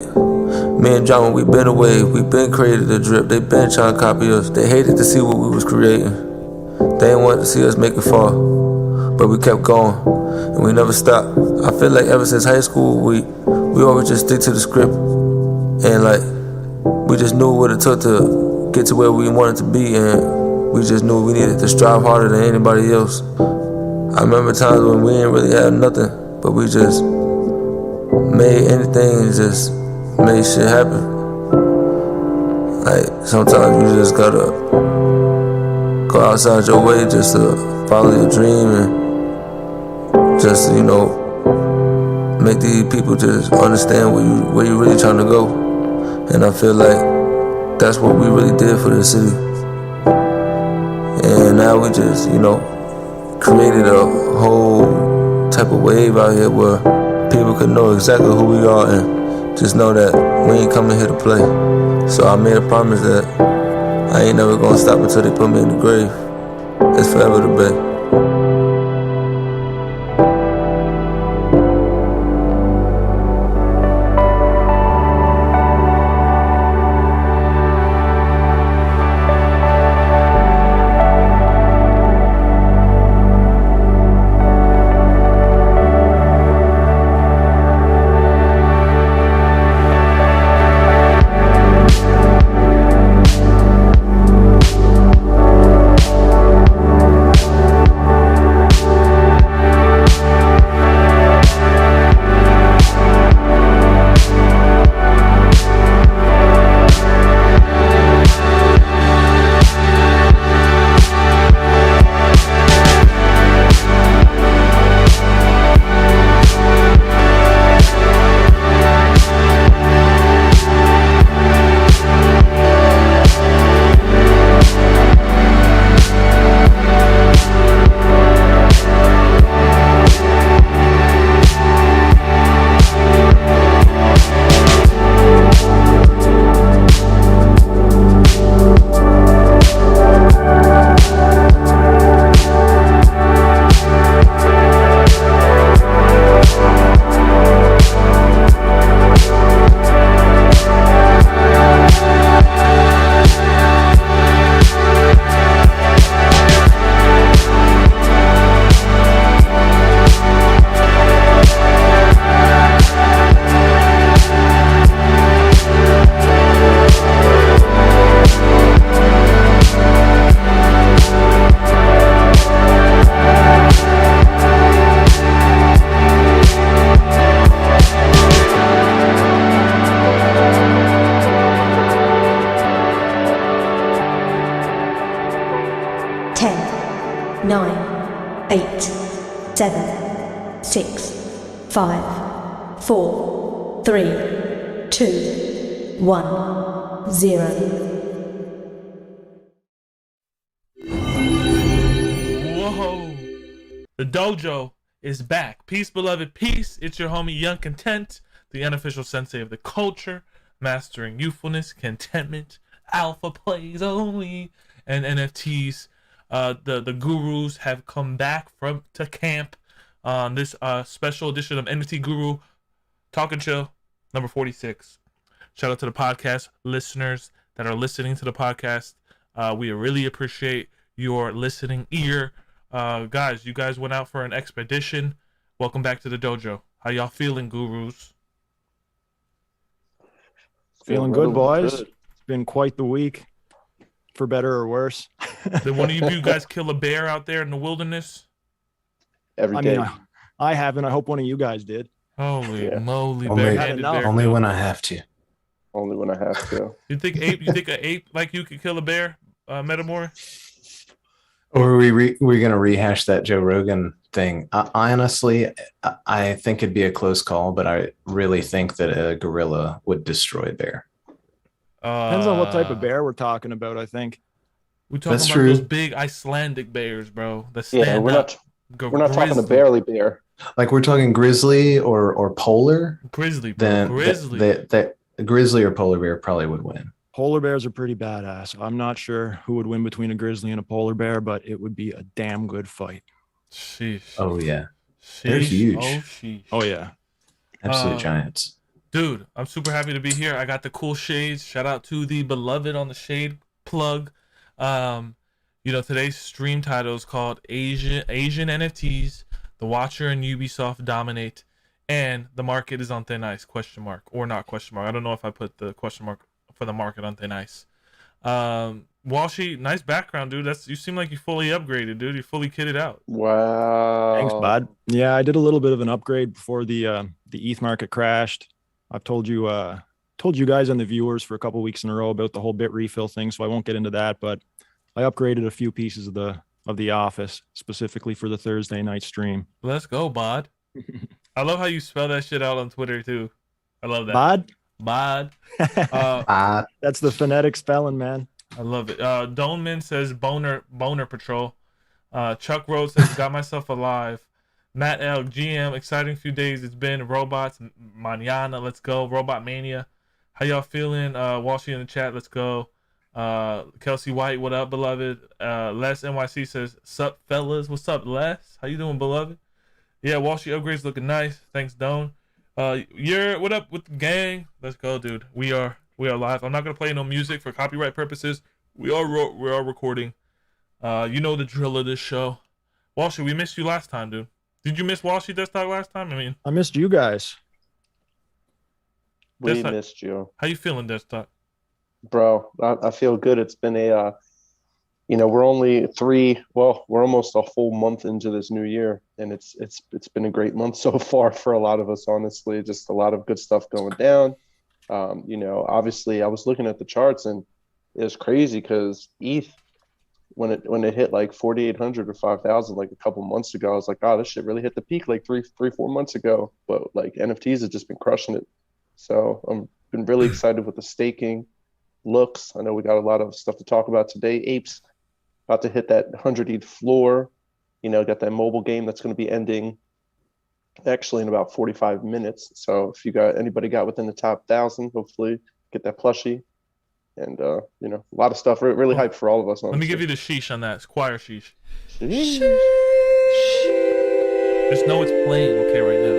Me and John, we been away, we been created a drip. They been trying to copy us. They hated to see what we was creating. They didn't want to see us make it far, but we kept going and we never stopped. I feel like ever since high school, we always just stick to the script, and like we just knew what it took to get to where we wanted to be, and we just knew we needed to strive harder than anybody else. I remember times when we didn't really have nothing, but we just made anything and just made shit happen. Like sometimes you just gotta go outside your way just to follow your dream and just, you know, make these people just understand where you really trying to go. And I feel like that's what we really did for this city. And now we just, you know, created a whole type of wave out here where people could know exactly who we are and just know that we ain't coming here to play. So I made a promise that I ain't never gonna stop until they put me in the grave. It's forever the Bay. Whoa, the dojo is back. Peace, beloved, peace. It's your homie Young Content, the unofficial sensei of the culture, mastering youthfulness, contentment, alpha plays only, and NFTs. The gurus have come back to camp on this special edition of Nftguru Talk and Chill, number 46. Shout out to the podcast listeners that are listening to the podcast. We really appreciate your listening ear. Guys, you guys went out for an expedition. Welcome back to the dojo. How y'all feeling, gurus? Feeling good, boys. Good. It's been quite the week, for better or worse. Did one of you guys kill a bear out there in the wilderness? Every day. I haven't. I hope one of you guys did. Holy moly, only when I have to. Only when I have to. You think an ape like you could kill a bear, Metamore? Or are we going to rehash that Joe Rogan thing? Honestly, I think it'd be a close call, but I really think that a gorilla would destroy a bear. Depends on what type of bear we're talking about, I think. We're talking about those big Icelandic bears, bro. We're not talking a barely bear. Like we're talking grizzly or polar. Grizzly, bro. Then Grizzly. Grizzly or polar bear probably would win. Polar bears are pretty badass. I'm not sure who would win between a grizzly and a polar bear, but it would be a damn good fight. Sheesh. Oh yeah, Sheesh. they're huge. Oh, sheesh. Oh yeah, absolute giants. Dude, I'm super happy to be here. I got the cool shades. Shout out to the beloved on the shade plug. Um, today's stream title is called Asian NFTs. The Watcher and Ubisoft dominate, and the market is on thin ice? Question mark or not question mark? I don't know if I put the question mark for the market on thin ice. Walshy, nice background, dude. You seem like you fully upgraded, dude. You're fully kitted out. Wow. Thanks, bud. Yeah, I did a little bit of an upgrade before the ETH market crashed. I've told you guys and the viewers for a couple weeks in a row about the whole bit refill thing, so I won't get into that. But I upgraded a few pieces of the office specifically for the Thursday night stream. Let's go, bod. I love how you spell that shit out on Twitter too. I love that. Bod. That's the phonetic spelling, man. I love it. Doneman says boner patrol. Chuck Rhodes says got myself alive. Matt L. GM, exciting few days it's been. Robots, mañana, let's go. Robot Mania. How y'all feeling? Walshy in the chat, let's go. Kelsey White, what up, beloved? Les NYC says, sup, fellas? What's up, Les? How you doing, beloved? Yeah, Walshy upgrades looking nice. Thanks, Don. What up with the gang? Let's go, dude. We are live. I'm not gonna play no music for copyright purposes. We are recording. You know the drill of this show. Walshy, we missed you last time, dude. Did you miss Walshy DeadStock last time? I missed you guys. We DeadStock, missed you. How you feeling, DeadStock? Bro, I feel good. It's been we're almost a whole month into this new year, and it's been a great month so far for a lot of us, honestly. Just a lot of good stuff going down. Obviously I was looking at the charts and it was crazy because ETH, when it hit like 4,800 or 5,000 like a couple months ago, I was like, oh, this shit really hit the peak like 4 months ago. But like NFTs have just been crushing it. So I'm been really excited with the staking looks. I know we got a lot of stuff to talk about today. Apes about to hit that 100 ETH floor. Got that mobile game that's going to be ending actually in about 45 minutes. So if anybody got within the top 1,000, hopefully get that plushie. And a lot of stuff really hyped for all of us. Honestly. Let me give you the sheesh on that. Choir sheesh. Sheesh. Just know it's playing okay right now.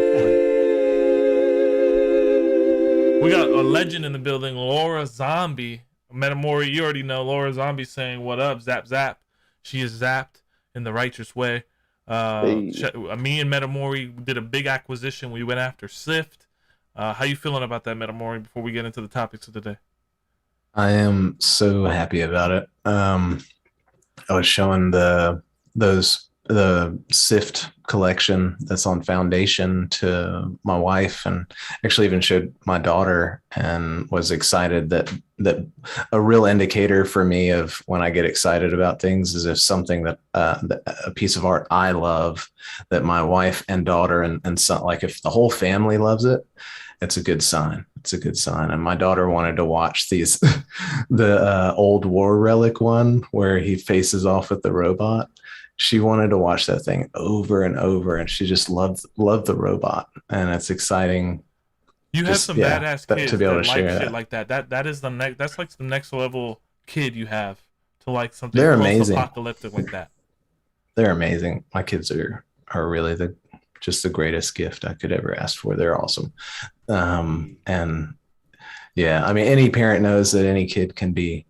We got a legend in the building, Laura Zombie. Metamori, you already know Laura Zombie saying what up, zap zap. She is zapped in the righteous way. Me and Metamori did a big acquisition. We went after Sift. How you feeling about that, Metamori, before we get into the topics of the day? I am so happy about it. I was showing the Sift collection that's on Foundation to my wife, and actually even showed my daughter, and was excited that a real indicator for me of when I get excited about things is if something that a piece of art I love, that my wife and daughter and son, like if the whole family loves it, it's a good sign. It's a good sign. And my daughter wanted to watch the old War Relic one where he faces off with the robot. She wanted to watch that thing over and over, and she just loved the robot. And it's exciting. You have some badass kids to be able to like share shit like that. That is that's like the next level kid you have to like something They're amazing. Apocalyptic like that. They're amazing. My kids are really just the greatest gift I could ever ask for. They're awesome. And yeah, I mean, any parent knows that any kid can be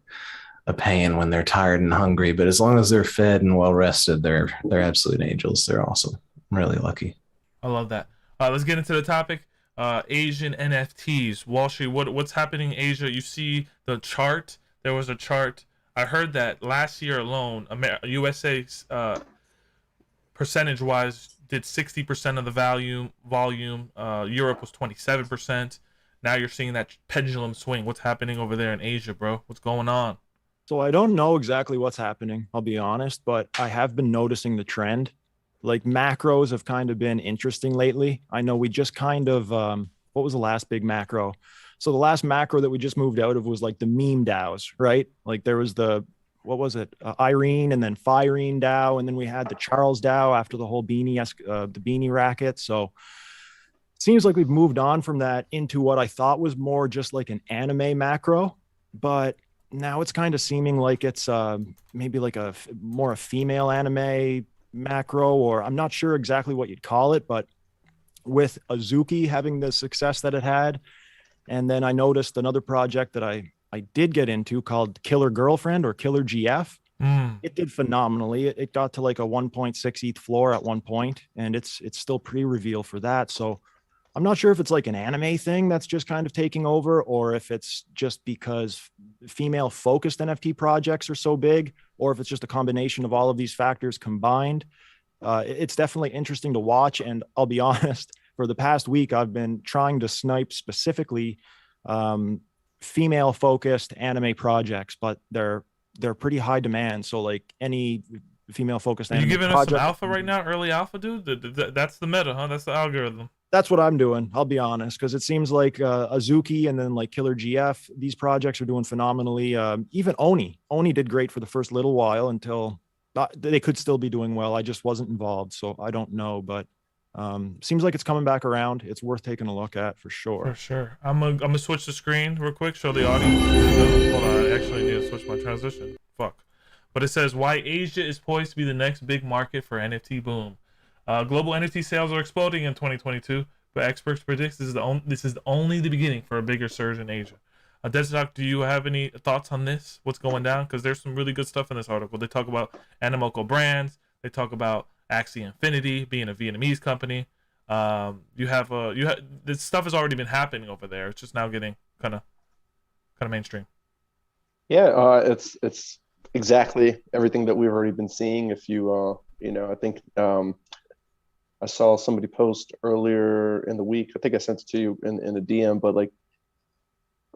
a pain when they're tired and hungry, but as long as they're fed and well rested, they're absolute angels. They're awesome. I'm really lucky. I love that. Let's get into the topic. Asian NFTs. Walshy, what's happening in Asia? You see the chart. There was a chart. I heard that last year alone, USA percentage-wise did 60% of the volume. Europe was 27%. Now you're seeing that pendulum swing. What's happening over there in Asia, bro? What's going on? So I don't know exactly what's happening, I'll be honest, but I have been noticing the trend. Like macros have kind of been interesting lately. I know we just kind of, what was the last big macro? So the last macro that we just moved out of was like the meme DAOs, right? Like there was what was it? Irene and then Firene DAO. And then we had the Charles DAO after the whole the beanie racket. So it seems like we've moved on from that into what I thought was more just like an anime macro, but now it's kind of seeming like it's maybe like a female anime macro, or I'm not sure exactly what you'd call it, but with Azuki having the success that it had, And then I noticed another project that I did get into called Killer Girlfriend or Killer GF. It did phenomenally. It got to like a 1.6 ETH floor at one point, and it's still pre-reveal for that. So I'm not sure if it's like an anime thing that's just kind of taking over, or if it's just because female focused NFT projects are so big, or if it's just a combination of all of these factors combined. It's definitely interesting to watch. And I'll be honest, for the past week, I've been trying to snipe specifically female focused anime projects, but they're pretty high demand. So like any female focused anime project. Are you giving us some alpha right now? Early alpha, dude? That's the meta, huh? That's the algorithm. That's what I'm doing. I'll be honest, because it seems like Azuki and then like Killer GF, these projects are doing phenomenally. Even Oni did great for the first little while until they could still be doing well. I just wasn't involved, so I don't know. But seems like it's coming back around. It's worth taking a look at for sure. For sure. I'm gonna switch the screen real quick, show the audience. Hold on, I actually need to switch my transition. Fuck. But it says why Asia is poised to be the next big market for NFT boom. Global NFT sales are exploding in 2022, but experts predict this is only the beginning for a bigger surge in Asia. DeadStock, do you have any thoughts on this? What's going down? Because there's some really good stuff in this article. They talk about Animoco Brands. They talk about Axie Infinity being a Vietnamese company. This stuff has already been happening over there. It's just now getting kind of mainstream. Yeah, it's exactly everything that we've already been seeing. If you I think I saw somebody post earlier in the week. I think I sent it to you in a DM, but like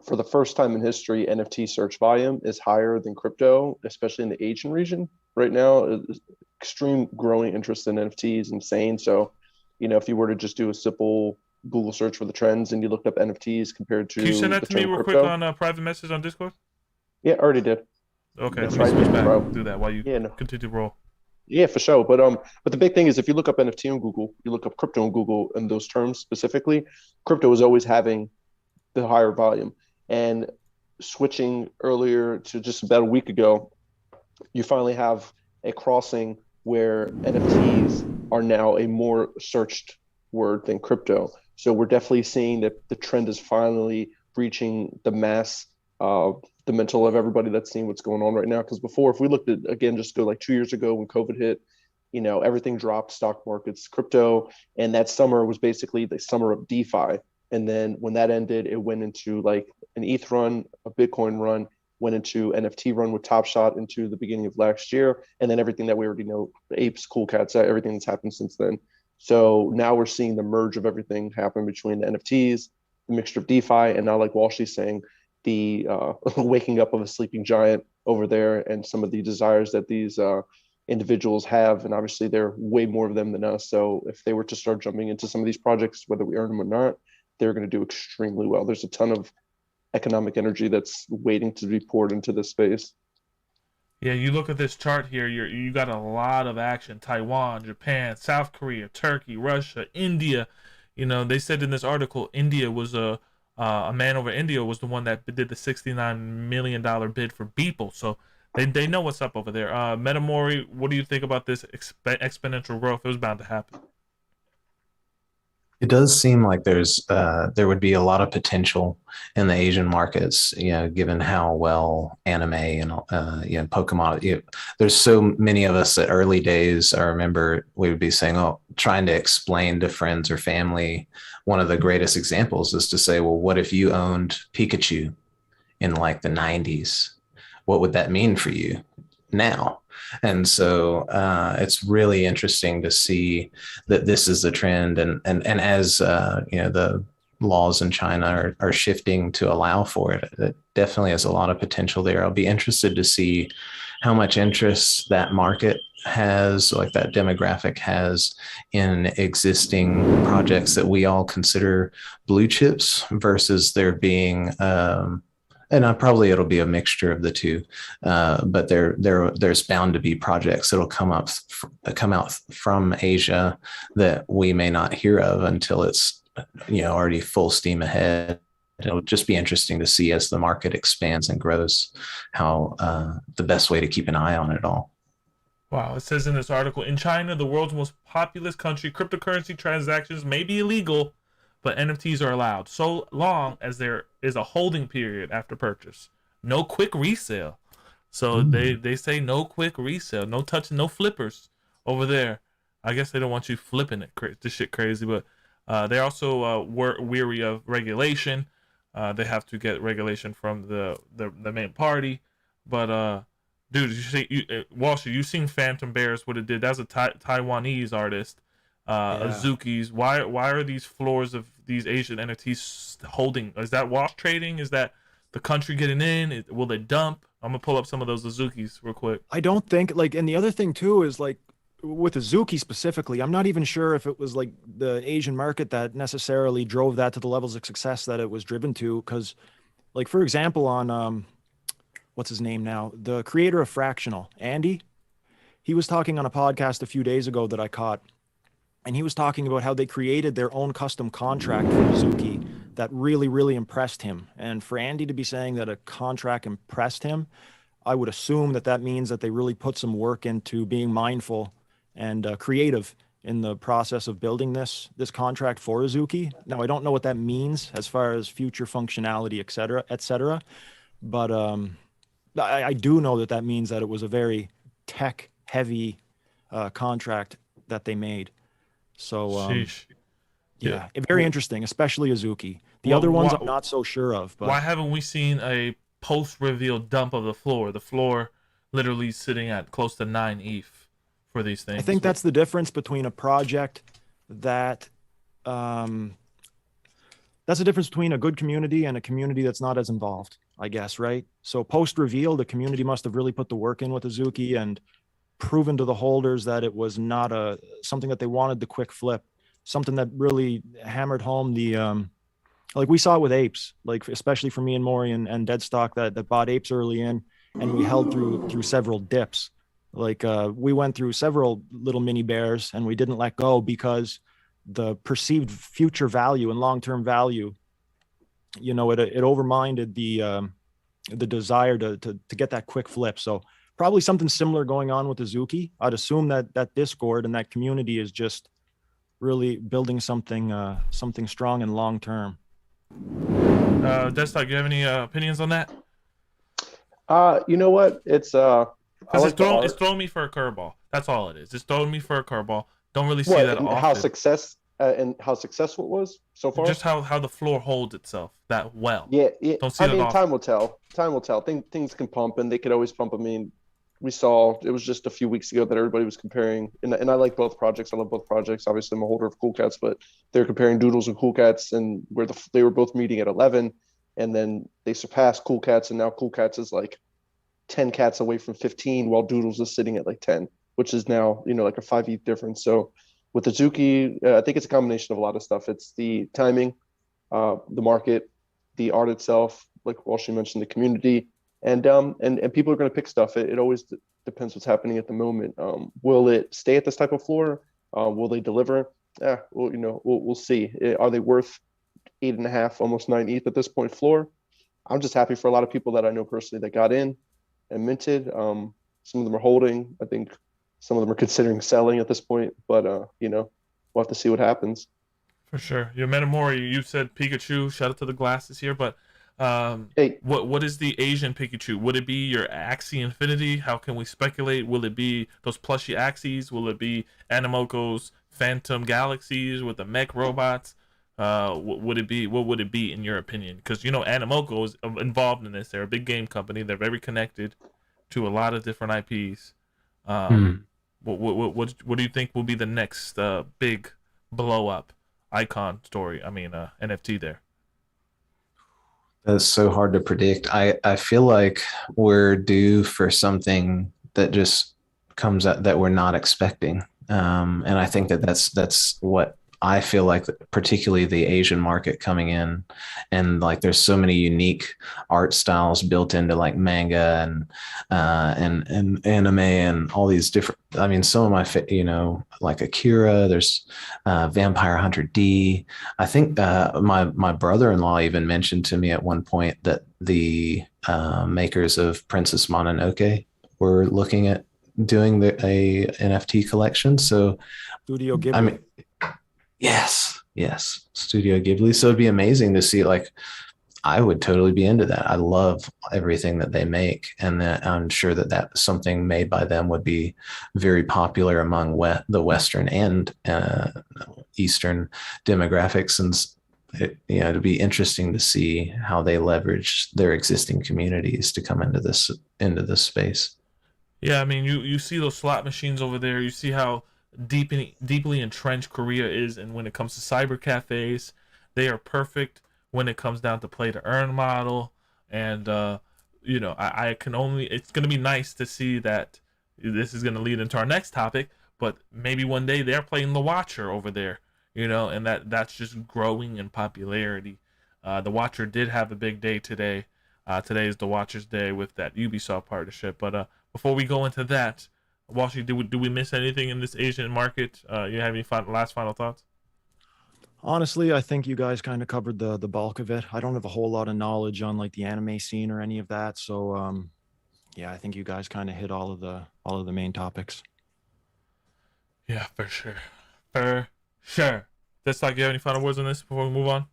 for the first time in history, NFT search volume is higher than crypto, especially in the Asian region right now. Extreme growing interest in NFTs, insane. So, if you were to just do a simple Google search for the trends and you looked up NFTs compared to, can you send that to me real quick on a private message on Discord? Yeah, already did. Okay, let me switch back. Do that while you continue to roll. Yeah, for sure. But the big thing is if you look up NFT on Google, you look up crypto on Google, and those terms specifically, crypto is always having the higher volume. And switching earlier to just about a week ago, you finally have a crossing where NFTs are now a more searched word than crypto. So we're definitely seeing that the trend is finally reaching the mass, the mental of everybody that's seeing what's going on right now. Because before, if we looked at, again, just go like 2 years ago when COVID hit, everything dropped, stock markets, crypto, and that summer was basically the summer of DeFi. And then when that ended, it went into like an ETH run, a Bitcoin run, went into NFT run with Top Shot into the beginning of last year. And then everything that we already know, apes, cool cats, everything that's happened since then. So now we're seeing the merge of everything happen between the NFTs, the mixture of DeFi, and now like Walshy's saying, the waking up of a sleeping giant over there and some of the desires that these individuals have. And obviously there are way more of them than us. So if they were to start jumping into some of these projects, whether we earn them or not, they're going to do extremely well. There's a ton of economic energy that's waiting to be poured into this space. Yeah, you look at this chart here, you got a lot of action. Taiwan, Japan, South Korea, Turkey, Russia, India. They said in this article, India was a man over India was the one that did the $69 million bid for Beeple. So they know what's up over there. Metamori, what do you think about this exponential growth? It was bound to happen. It does seem like there would be a lot of potential in the Asian markets, given how well anime and Pokemon. There's so many of us at early days. I remember we would be saying, trying to explain to friends or family. One of the greatest examples is to say, well, what if you owned Pikachu in like the 90s? What would that mean for you now? And so it's really interesting to see that this is the trend. And as the laws in China are shifting to allow for it, it definitely has a lot of potential there. I'll be interested to see how much interest that market has, like that demographic has, in existing projects that we all consider blue chips versus there being and probably it'll be a mixture of the two, but there's bound to be projects that'll come out from Asia that we may not hear of until it's already full steam ahead. It'll just be interesting to see as the market expands and grows how the best way to keep an eye on it all. Wow, it says in this article, in China, the world's most populous country, cryptocurrency transactions may be illegal, but NFTs are allowed so long as there is a holding period after purchase. No quick resale. So they say no quick resale, no touching, no flippers over there. I guess they don't want you flipping it. This shit crazy, but they're also weary of regulation. They have to get regulation from the main party. But dude, Walshy, you seen Phantom Bears? What it did? That's a Taiwanese artist. Azuki's. Why are these floors of these Asian NFTs holding? Is that wash trading? Is that the country getting in? Will they dump? I'm gonna pull up some of those Azuki's real quick. I don't think like, and the other thing too is like with Azuki specifically, I'm not even sure if it was like the Asian market that necessarily drove that to the levels of success that it was driven to. Because, like for example, on what's his name now, the creator of Fractional, Andy, he was talking on a podcast a few days ago that I caught. And he was talking about how they created their own custom contract for Azuki that really, really impressed him. And for Andy to be saying that a contract impressed him, I would assume that that means that they really put some work into being mindful and creative in the process of building this contract for Azuki. Now, I don't know what that means as far as future functionality, et cetera. But I do know that that means that it was a very tech-heavy contract that they made. So, yeah, very interesting, especially Azuki. The other ones I'm not so sure of. But why haven't we seen a post-reveal dump of the floor? The floor literally sitting at close to 9 ETH for these things. I think that's the difference between a project that, that's the difference between a good community and a community that's not as involved, I guess, right? So post-reveal, the community must have really put the work in with Azuki and proven to the holders that it was not something that they wanted the quick flip, something that really hammered home the like we saw it with apes, like especially for me and Maury and DeadStock that bought apes early in, and we held through several dips. Like we went through several little mini bears and we didn't let go because the perceived future value and long-term value, you know, it overminded the desire to get that quick flip. So probably something similar going on with Azuki. I'd assume that Discord and that community is just really building something strong and long term. DeadStock, you have any opinions on that? You know what? It's it's throwing me for a curveball. That's all it is. It's throwing me for a curveball. Don't really see that often. How successful it was so far. Just how the floor holds itself that well. Yeah. Don't see that often. Time will tell. Time will tell. Things can pump, and they could always pump. I mean, we saw it was just a few weeks ago that everybody was comparing, and I like both projects. I love both projects. Obviously, I'm a holder of Cool Cats, but they're comparing Doodles and Cool Cats, and where they were both meeting at 11, and then they surpassed Cool Cats, and now Cool Cats is like 10 cats away from 15, while Doodles is sitting at like 10, which is now, you know, like a 5 ETH difference. So with Azuki, I think it's a combination of a lot of stuff. It's the timing, the market, the art itself, like Walshy mentioned, the community, and people are going to pick stuff. It always depends what's happening at the moment. Will it stay at this type of floor? Will they deliver? Yeah, well, you know, we'll see. Are they worth 8.5, almost 9 ETH at this point floor? I'm just happy for a lot of people that I know personally that got in and minted. Some of them are holding. I think some of them are considering selling at this point, but you know, we'll have to see what happens. For sure. Your Metamori, you said Pikachu. Shout out to the glasses here, but hey, what is the Asian Pikachu? Would it be your Axie Infinity? How can we speculate? Will it be those plushy Axies? Will it be Animoko's Phantom Galaxies with the mech robots? What would it be? What would it be in your opinion? Because you know Animoco is involved in this. They're a big game company. They're very connected to a lot of different IPs. What do you think will be the next big blow up icon story? I mean, NFT there. That's so hard to predict. I feel like we're due for something that just comes out that we're not expecting. And I think that's what I feel like, particularly the Asian market coming in, and like there's so many unique art styles built into like manga and anime and all these different. I mean, some of my like Akira. There's Vampire Hunter D. I think my brother-in-law even mentioned to me at one point that the makers of Princess Mononoke were looking at doing a NFT collection. So Studio Ghibli. I mean. Yes. Yes, Studio Ghibli. So it'd be amazing to see, like, I would totally be into that. I love everything that they make, and that I'm sure that that something made by them would be very popular among the Western and Eastern demographics. And it'd be interesting to see how they leverage their existing communities to come into this space. Yeah, I mean, you see those slot machines over there. You see how deeply entrenched Korea is, and when it comes to cyber cafes, they are perfect when it comes down to play to earn model. And I can only, it's going to be nice to see that this is going to lead into our next topic, but maybe one day they're playing the Watcher over there, and that's just growing in popularity. The Watcher did have a big day today. Today is the Watcher's Day with that Ubisoft partnership. But before we go into that, Walshy, do we miss anything in this Asian market? You have any final thoughts? Honestly, I think you guys kind of covered the bulk of it. I don't have a whole lot of knowledge on like the anime scene or any of that. So yeah, I think you guys kind of hit all of the main topics. Yeah, for sure. For sure. DeadStock, you have any final words on this before we move on?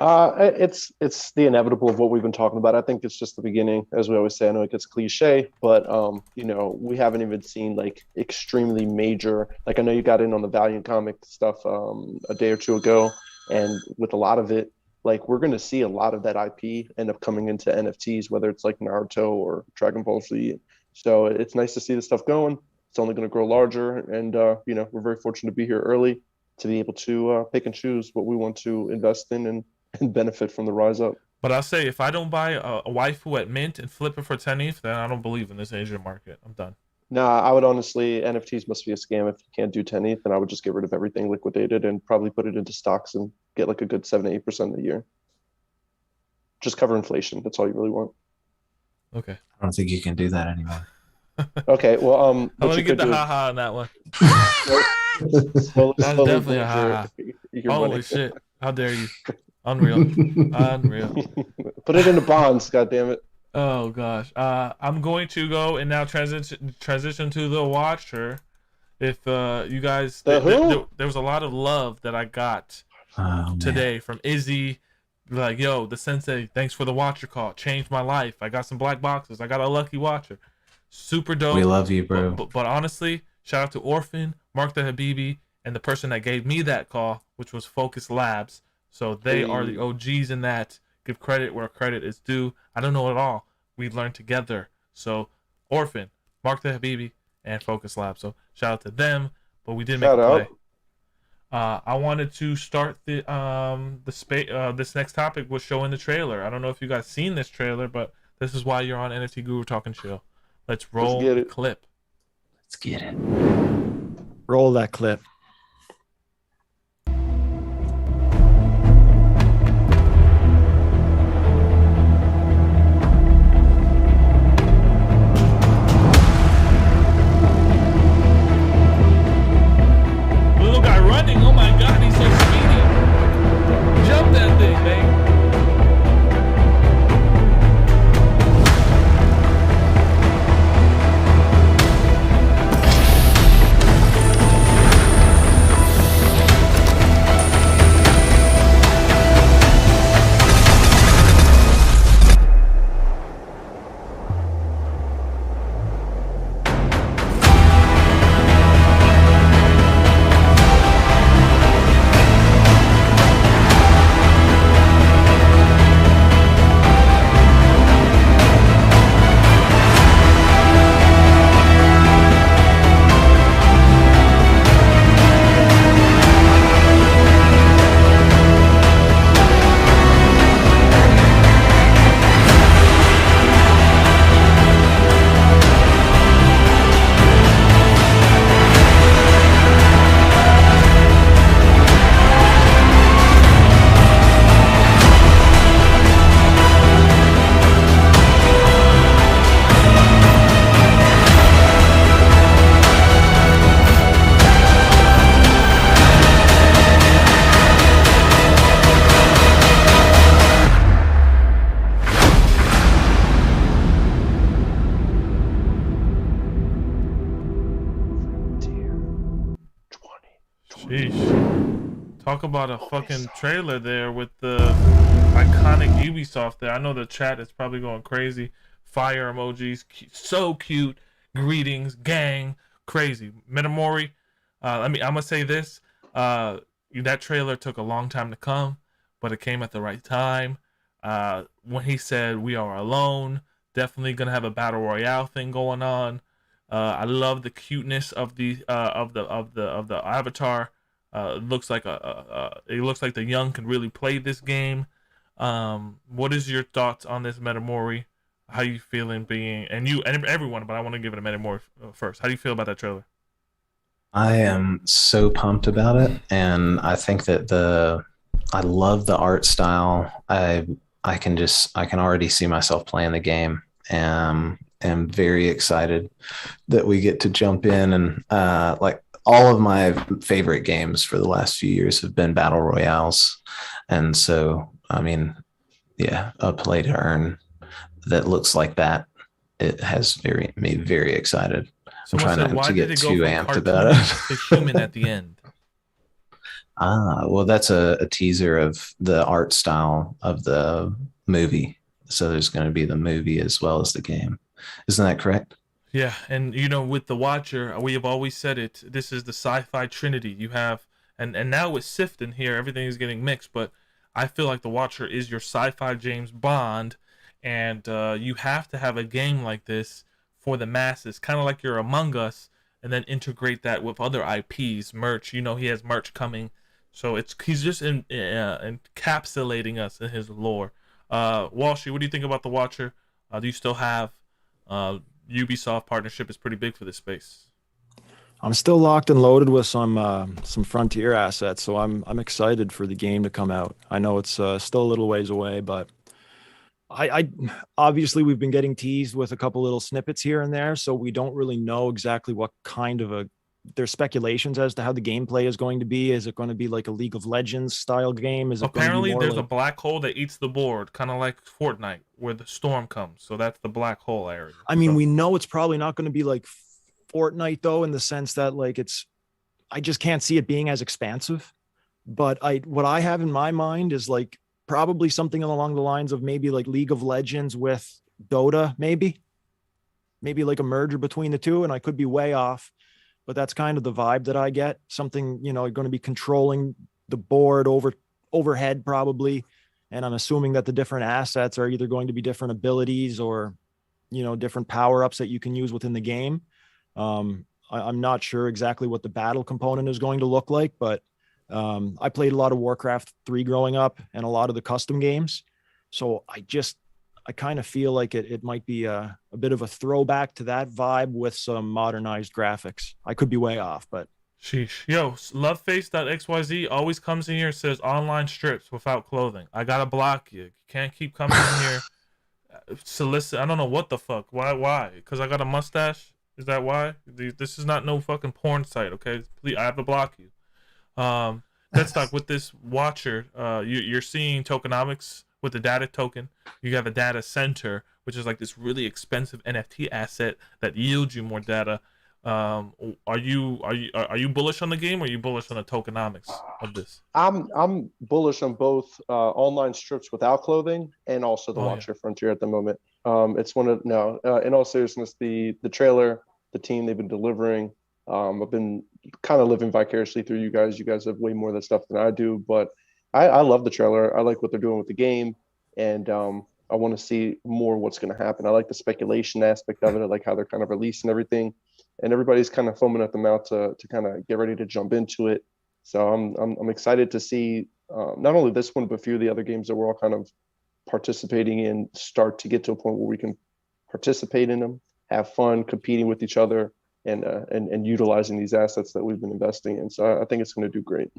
It's the inevitable of what we've been talking about. I think it's just the beginning, as we always say. I know it gets cliche, but we haven't even seen like extremely major. Like I know you got in on the Valiant comic stuff a day or two ago, and with a lot of it, like we're going to see a lot of that IP end up coming into NFTs, whether it's like Naruto or Dragon Ball Z. So it's nice to see this stuff going. It's only going to grow larger, and we're very fortunate to be here early to be able to pick and choose what we want to invest in and benefit from the rise up. But I'll say, if I don't buy a waifu at Mint and flip it for 10 ETH, then I don't believe in this Asian market. I'm done. Nah, I would honestly, NFTs must be a scam. If you can't do 10 ETH, then I would just get rid of everything, liquidate it, and probably put it into stocks and get like a good 7 to 8% a year. Just cover inflation. That's all you really want. Okay. I don't think you can do that anymore. Okay, well, I'm gonna get the haha on that one. That's definitely a haha. Holy shit! How dare you? Unreal. Put it into bonds, goddammit. Oh gosh. I'm going to go and now transition to the Watcher. If you guys, there was a lot of love that I got today from Izzy. Like, yo, the Sensei, thanks for the Watcher call. Changed my life. I got some black boxes. I got a lucky Watcher. Super dope. We love you, bro. But honestly, shout out to Orphan, Mark the Habibi, and the person that gave me that call, which was Focus Labs. So they are the OGs in that. Give credit where credit is due. I don't know it all. We learned together. So Orphan, Mark the Habibi, and Focus Labs. So shout out to them. But we did make a play. I wanted to start this next topic was showing the trailer. I don't know if you guys seen this trailer, but this is why you're on NFT Guru Talk and Chill. Let's roll the clip. Let's get it. Roll that clip. Little guy running. Oh my god, he's so speedy. Jump that thing, man. Talk about a fucking trailer there with the iconic Ubisoft there. I know the chat is probably going crazy. Fire emojis, so cute. Greetings, gang, crazy. Metamori, I'm gonna say this. That trailer took a long time to come, but it came at the right time. When he said we are alone, definitely gonna have a battle royale thing going on. I love the cuteness of the avatar. It looks like the young can really play this game. What is your thoughts on this Metamori? How you feeling being and you and everyone? But I want to give it a Metamori first. How do you feel about that trailer? I am so pumped about it, and I think that I love the art style. I can already see myself playing the game, and am very excited that we get to jump in and like all of my favorite games for the last few years have been battle royales, and so I mean, yeah, a play to earn that looks like that. It has me very excited. I'm Someone trying said, not "Why to did get it go too from amped about cartoonish it. to human at the end?" Well, that's a teaser of the art style of the movie. So there's going to be the movie as well as the game. Isn't that correct? Yeah, and with the Watcher, we have always said it. This is the sci-fi trinity. You have, and now with Sift in here, everything is getting mixed. But I feel like the Watcher is your sci-fi James Bond, and you have to have a game like this for the masses, kind of like your Among Us, and then integrate that with other IPs, merch. He has merch coming, so he's just encapsulating us in his lore. Walshy, what do you think about the Watcher? Do you still have? Ubisoft partnership is pretty big for this space. I'm still locked and loaded with some Frontier assets, so I'm excited for the game to come out. I know it's still a little ways away, but I obviously we've been getting teased with a couple little snippets here and there, so we don't really know exactly what kind of there's speculations as to how the gameplay is going to be. Is it going to be like a League of Legends style game? Is it Apparently, going to be there's more a black hole that eats the board, kind of like Fortnite, where the storm comes. So that's the black hole area. I mean, so, we know it's probably not going to be like Fortnite though, in the sense that like I just can't see it being as expansive. But what I have in my mind is like probably something along the lines of maybe like League of Legends with Dota, maybe like a merger between the two. And I could be way off, but that's kind of the vibe that I get. Something, going to be controlling the board overhead probably. And I'm assuming that the different assets are either going to be different abilities or, different power-ups that you can use within the game. I'm not sure exactly what the battle component is going to look like, but I played a lot of Warcraft 3 growing up and a lot of the custom games. So I kind of feel like it might be a bit of a throwback to that vibe with some modernized graphics. I could be way off, but sheesh. Yo, loveface.xyz always comes in here and says online strips without clothing. I gotta block you. You can't keep coming in here. Solicit. I don't know what the fuck. Why? Because I got a mustache? Is that why? This is not no fucking porn site, okay? Please, I have to block you. DeadStock, with this Watcher, you're seeing tokenomics with the data token. You have a data center, which is like this really expensive NFT asset that yields you more data. Are you bullish on the game, or are you bullish on the tokenomics of this? I'm bullish on both online strips without clothing and also the Watcher Frontier at the moment. It's one of in all seriousness, the trailer, the team they've been delivering. I've been kind of living vicariously through you guys. You guys have way more of the stuff than I do, but I love the trailer. I like what they're doing with the game, and I want to see more what's going to happen. I like the speculation aspect of it. I like how they're kind of releasing everything, and everybody's kind of foaming at the mouth to kind of get ready to jump into it. So I'm excited to see not only this one, but a few of the other games that we're all kind of participating in start to get to a point where we can participate in them, have fun, competing with each other, and utilizing these assets that we've been investing in. So I think it's going to do great.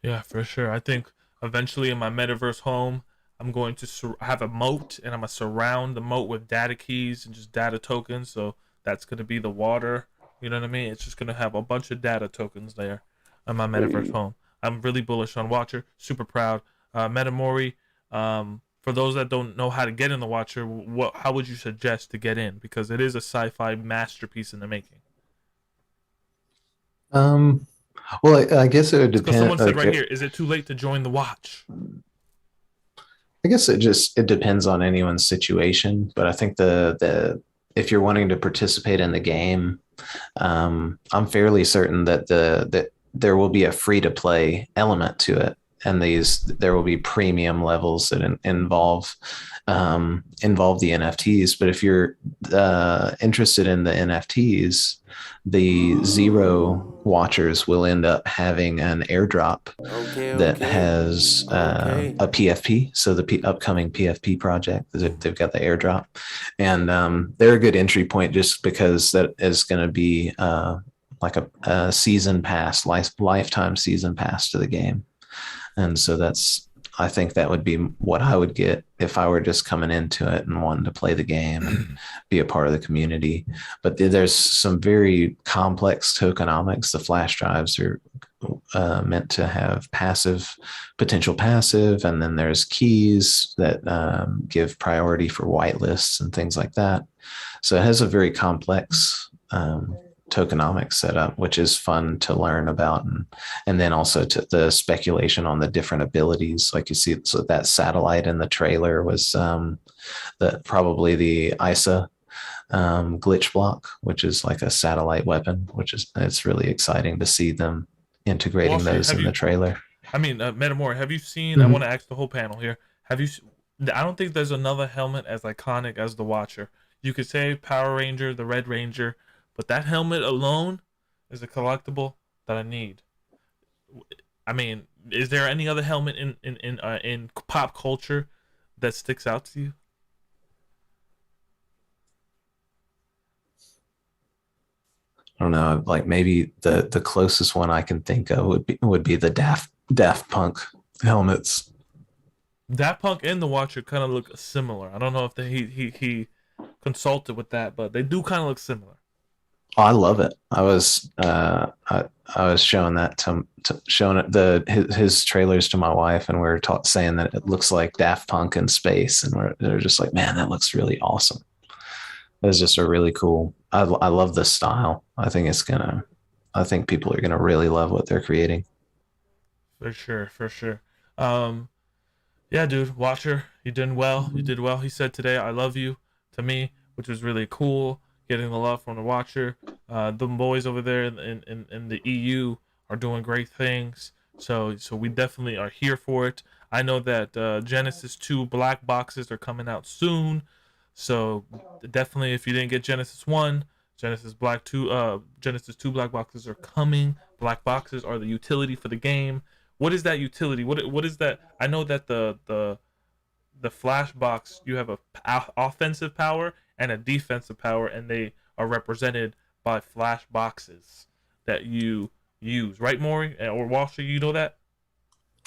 Yeah, for sure. I think eventually in my metaverse home, I'm going to have a moat, and I'm going to surround the moat with data keys and just data tokens. So that's going to be the water. You know what I mean? It's just going to have a bunch of data tokens there in my metaverse home. I'm really bullish on Watcher. Super proud. Metamori, for those that don't know how to get in the Watcher, how would you suggest to get in? Because it is a sci-fi masterpiece in the making. Well, I guess it would Because depend. someone said Like, right here, is it too late to join the watch? I guess it depends on anyone's situation, but I think the if you're wanting to participate in the game, I'm fairly certain that that there will be a free to play element to it, and there will be premium levels that involve the NFTs. But if you're interested in the NFTs, the zero watchers will end up having an airdrop that has a PFP. So the upcoming PFP project, they've got the airdrop, and they're a good entry point just because that is going to be like a season pass, lifetime season pass to the game. And so I think that would be what I would get if I were just coming into it and wanting to play the game and be a part of the community. But there's some very complex tokenomics. The flash drives are meant to have potential passive, and then there's keys that give priority for whitelists and things like that. So it has a very complex tokenomics setup, which is fun to learn about, and then also to the speculation on the different abilities. Like you see, so that satellite in the trailer was probably the ISA glitch block, which is like a satellite weapon, it's really exciting to see them integrating those in the trailer. I mean, Metamore, have you seen? I want to ask the whole panel here. Have you? I don't think there's another helmet as iconic as the Watcher. You could say Power Ranger, the Red Ranger, but that helmet alone is a collectible that I need. I mean, is there any other helmet in pop culture that sticks out to you? I don't know, like maybe the closest one I can think of would be the Daft Punk helmets. Daft Punk and the Watcher kind of look similar. I don't know if he consulted with that, but they do kind of look similar. Oh, I love it. I was showing that showing his trailers to my wife, and we were saying that it looks like Daft Punk in space, and they're just like, man, that looks really awesome. It's just a really cool. I love the style. I think people are gonna really love what they're creating. For sure. Yeah, dude, Watcher, you did well. You did well. He said today, "I love you" to me, which was really cool. Getting the love from the Watcher. The boys over there in the EU are doing great things. So we definitely are here for it. I know that Genesis 2 black boxes are coming out soon. So definitely, if you didn't get Genesis 1, Genesis 2 black boxes are coming. Black boxes are the utility for the game. What is that utility? What is that? I know that the flash box, you have a offensive power and a defensive power, and they are represented by flash boxes that you use, right, Maury or Walshy? You know that?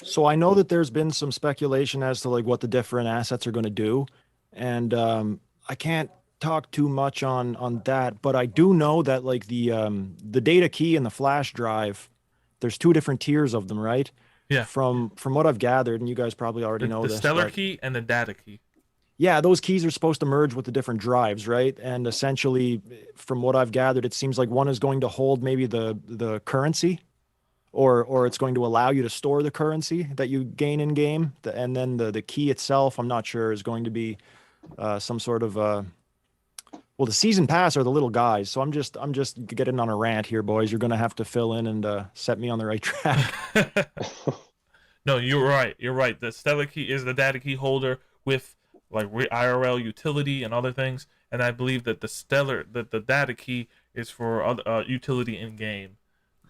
So I know that there's been some speculation as to like what the different assets are going to do, and I can't talk too much on that, but I do know that like the data key and the flash drive, there's two different tiers of them, right? Yeah. From what I've gathered, and you guys probably already know the this. stellar key and the data key. Yeah, those keys are supposed to merge with the different drives, right? And essentially, from what I've gathered, it seems like one is going to hold maybe the currency, or it's going to allow you to store the currency that you gain in game, and then the key itself, I'm not sure, is going to be some sort of well, the season pass are the little guys. So I'm just getting on a rant here, boys. You're going to have to fill in and set me on the right track. No, you're right. You're right. The stellar key is the data key holder with like IRL utility and other things, and I believe that the data key is for other utility in game.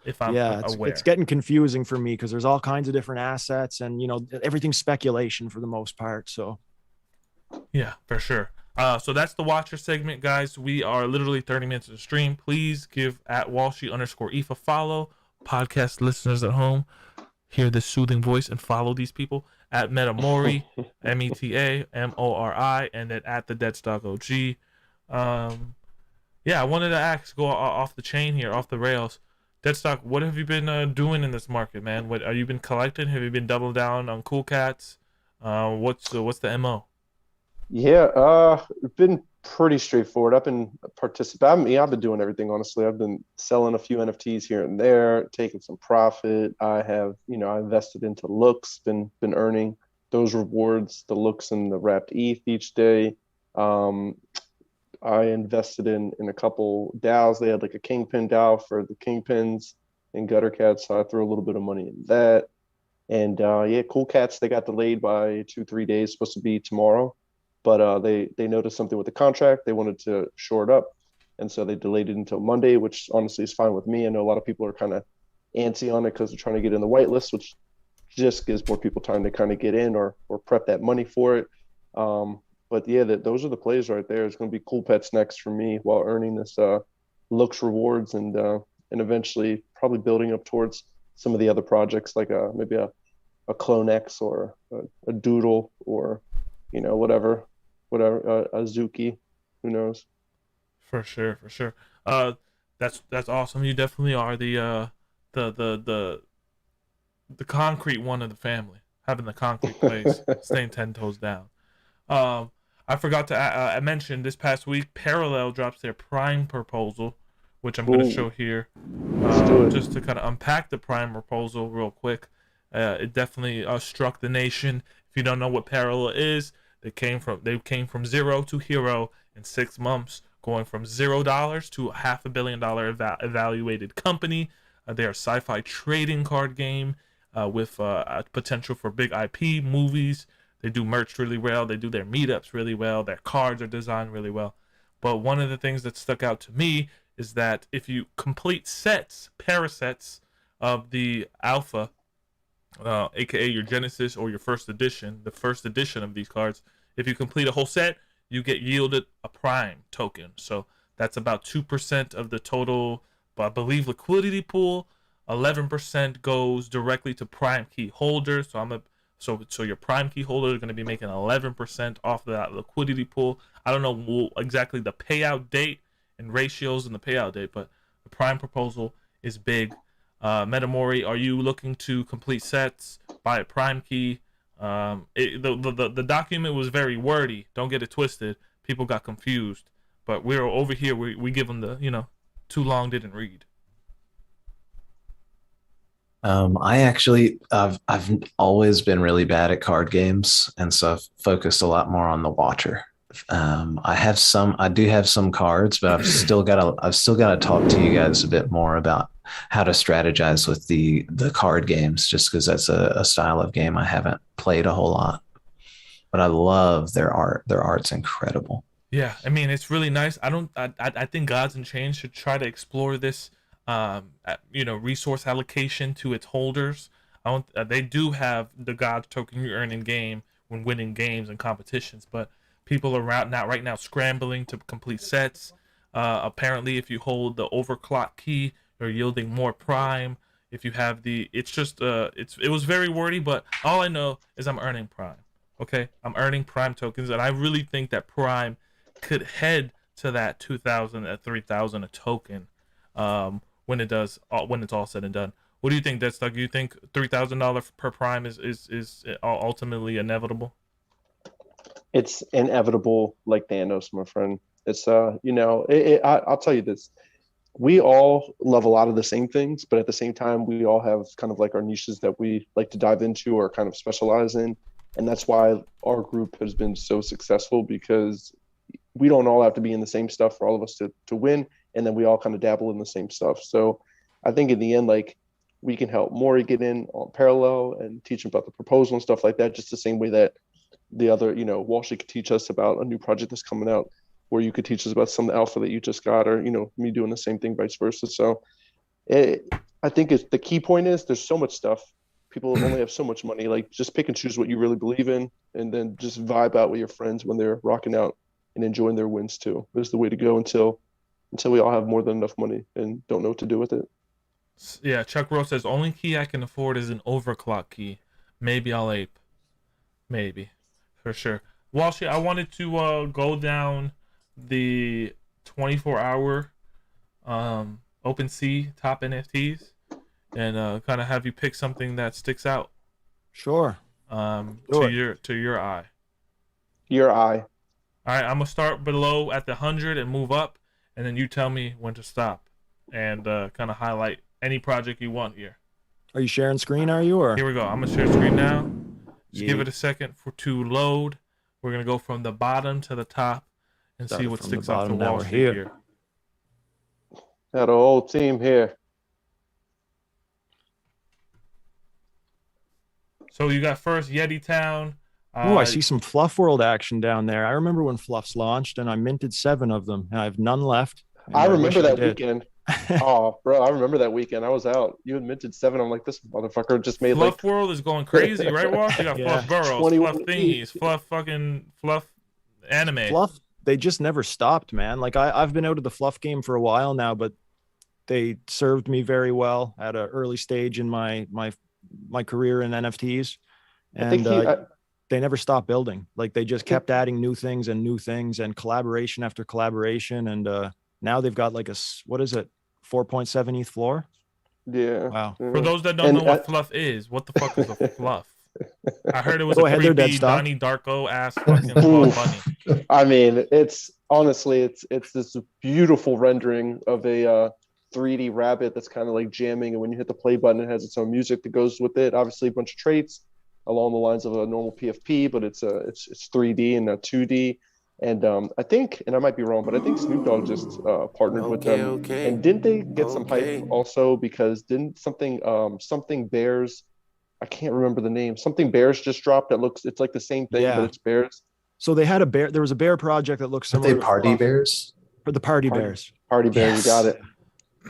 If I'm aware, it's getting confusing for me because there's all kinds of different assets, and everything's speculation for the most part. So yeah, for sure. So that's the Watcher segment, guys. We are literally 30 minutes of the stream. Please give at Walshy_ETH a follow. Podcast listeners at home, hear this soothing voice and follow these people at Metamori, METAMORI, and then at the DeadStock OG. Yeah, I wanted to go off the chain here, off the rails. DeadStock, what have you been doing in this market, man? What have you been collecting? Have you been doubling down on cool cats? What's the MO? Yeah, been pretty straightforward. I've been participating. I've been doing everything, honestly. I've been selling a few NFTs here and there, taking some profit. I have, I invested into looks, been earning those rewards, the looks and the wrapped ETH each day. I invested in a couple DAOs. They had like a Kingpin DAO for the Kingpins and Gutter Cats, so I threw a little bit of money in that. And yeah, Cool Cats, they got delayed by 2-3 days, supposed to be tomorrow. But they noticed something with the contract. They wanted to shore it up. And so they delayed it until Monday, which honestly is fine with me. I know a lot of people are kind of antsy on it because they're trying to get in the whitelist, which just gives more people time to kind of get in or prep that money for it. But yeah, those are the plays right there. It's going to be Cool Pets next for me while earning this looks rewards and eventually probably building up towards some of the other projects like maybe a Clone X or a Doodle or whatever a Zuki, who knows. For sure. That's awesome. You definitely are the concrete one of the family, having the concrete plays, staying 10 toes down. I forgot to I mentioned this past week, Parallel drops their Prime proposal, which I'm going to show here. Just to kind of unpack the Prime proposal real quick. It definitely struck the nation. If you don't know what Parallel is, they came from zero to hero in 6 months, going from $0 to a $500 million evaluated company. They are a sci-fi trading card game with potential for big IP movies. They do merch really well. They do their meetups really well. Their cards are designed really well. But one of the things that stuck out to me is that if you complete parasets of the alpha, aka your Genesis or your first edition, the first edition of these cards, if you complete a whole set, you get yielded a Prime token. So that's about 2% of the total, I believe, liquidity pool. 11% goes directly to Prime key holders. So your Prime key holders are going to be making 11% off of that liquidity pool. I don't know exactly the payout date and ratios in the payout date, but the Prime proposal is big. Metamori, are you looking to complete sets, buy a Prime key? The document was very wordy. Don't get it twisted. People got confused. But we're over here. We give them the too long didn't read. I've always been really bad at card games, and so I've focused a lot more on the Watcher. I do have some cards, but I've still got to talk to you guys a bit more about how to strategize with the card games, just because that's a style of game I haven't played a whole lot. But I love their art. Their art's incredible. Yeah, I mean, it's really nice. I think Gods and Chains should try to explore this resource allocation to its holders. They do have the Gods token you earn in game when winning games and competitions, but people are right now scrambling to complete sets. Apparently, if you hold the overclock key, you're yielding more Prime. If you have it was very wordy, but all I know is I'm earning Prime. Okay, I'm earning Prime tokens, and I really think that Prime could head to that 2,000 at 3,000 a token when it's all said and done. What do you think, DeadStock? Do you think $3,000 per Prime is ultimately inevitable? It's inevitable, like Thanos, my friend. It's I'll tell you this. We all love a lot of the same things, but at the same time, we all have kind of like our niches that we like to dive into or kind of specialize in. And that's why our group has been so successful, because we don't all have to be in the same stuff for all of us to win. And then we all kind of dabble in the same stuff. So I think in the end, like, we can help Maury get in on Parallel and teach him about the proposal and stuff like that, just the same way that the other, Walshy could teach us about a new project that's coming out, or you could teach us about some alpha that you just got, or, me doing the same thing, vice versa. So I think the key point is there's so much stuff. People only have so much money. Like, just pick and choose what you really believe in, and then just vibe out with your friends when they're rocking out and enjoying their wins too. Is the way to go until we all have more than enough money and don't know what to do with it. Yeah, Chuck Rose says, only key I can afford is an overclock key. Maybe I'll ape. Maybe. For sure. Walshy, I wanted to go down the 24-hour OpenSea top NFTs and kind of have you pick something that sticks out. Sure. To your eye. Your eye. All right, I'm gonna start below at the 100 and move up, and then you tell me when to stop, and kind of highlight any project you want here. Are you sharing screen? Are you or? Here we go. I'm gonna share screen now. Just give Yeah. it a second to load. We're gonna go from the bottom to the top and see Started what from the sticks off the bottom, now wall we're sheet here. here. Got a whole team here. So you got first Yeti Town. Oh, I see some Fluff World action down there. I remember when Fluffs launched, and I minted 7 of them, and I have none left. I remember that did. weekend. Oh, bro, I remember that weekend. I was out. You had minted 7. I'm like, this motherfucker just made Fluff like World is going crazy, right, Walsh? You got Yeah. Fluff Burrows, 21 Fluff Thingies, Fluff Anime. Fluff. They just never stopped, man. Like I've been out of the Fluff game for a while now, but they served me very well at an early stage in my career in NFTs, and they never stopped building. Like they just kept adding new things and collaboration after collaboration, and now they've got like a 4.7 ETH floor. Yeah. Wow. For those that don't know what Fluff is, what the fuck is a Fluff? I heard it was Go a ahead, they're creepy DeadStock. Donnie Darko ass fucking Fluff bunny. I mean, it's honestly, it's this beautiful rendering of a 3D rabbit that's kind of like jamming, and when you hit the play button, it has its own music that goes with it. Obviously, a bunch of traits along the lines of a normal PFP, but it's 3D and not 2D. And I think, and I might be wrong, but I think Snoop Dogg just partnered with them. And didn't they get some hype also because didn't something Bears? I can't remember the name. Something Bears just dropped that it's like the same thing, but it's Bears. So they had a bear. There was a bear project that looks similar. Are they Party Bears? For the Party Bears. Party Bears, you got it.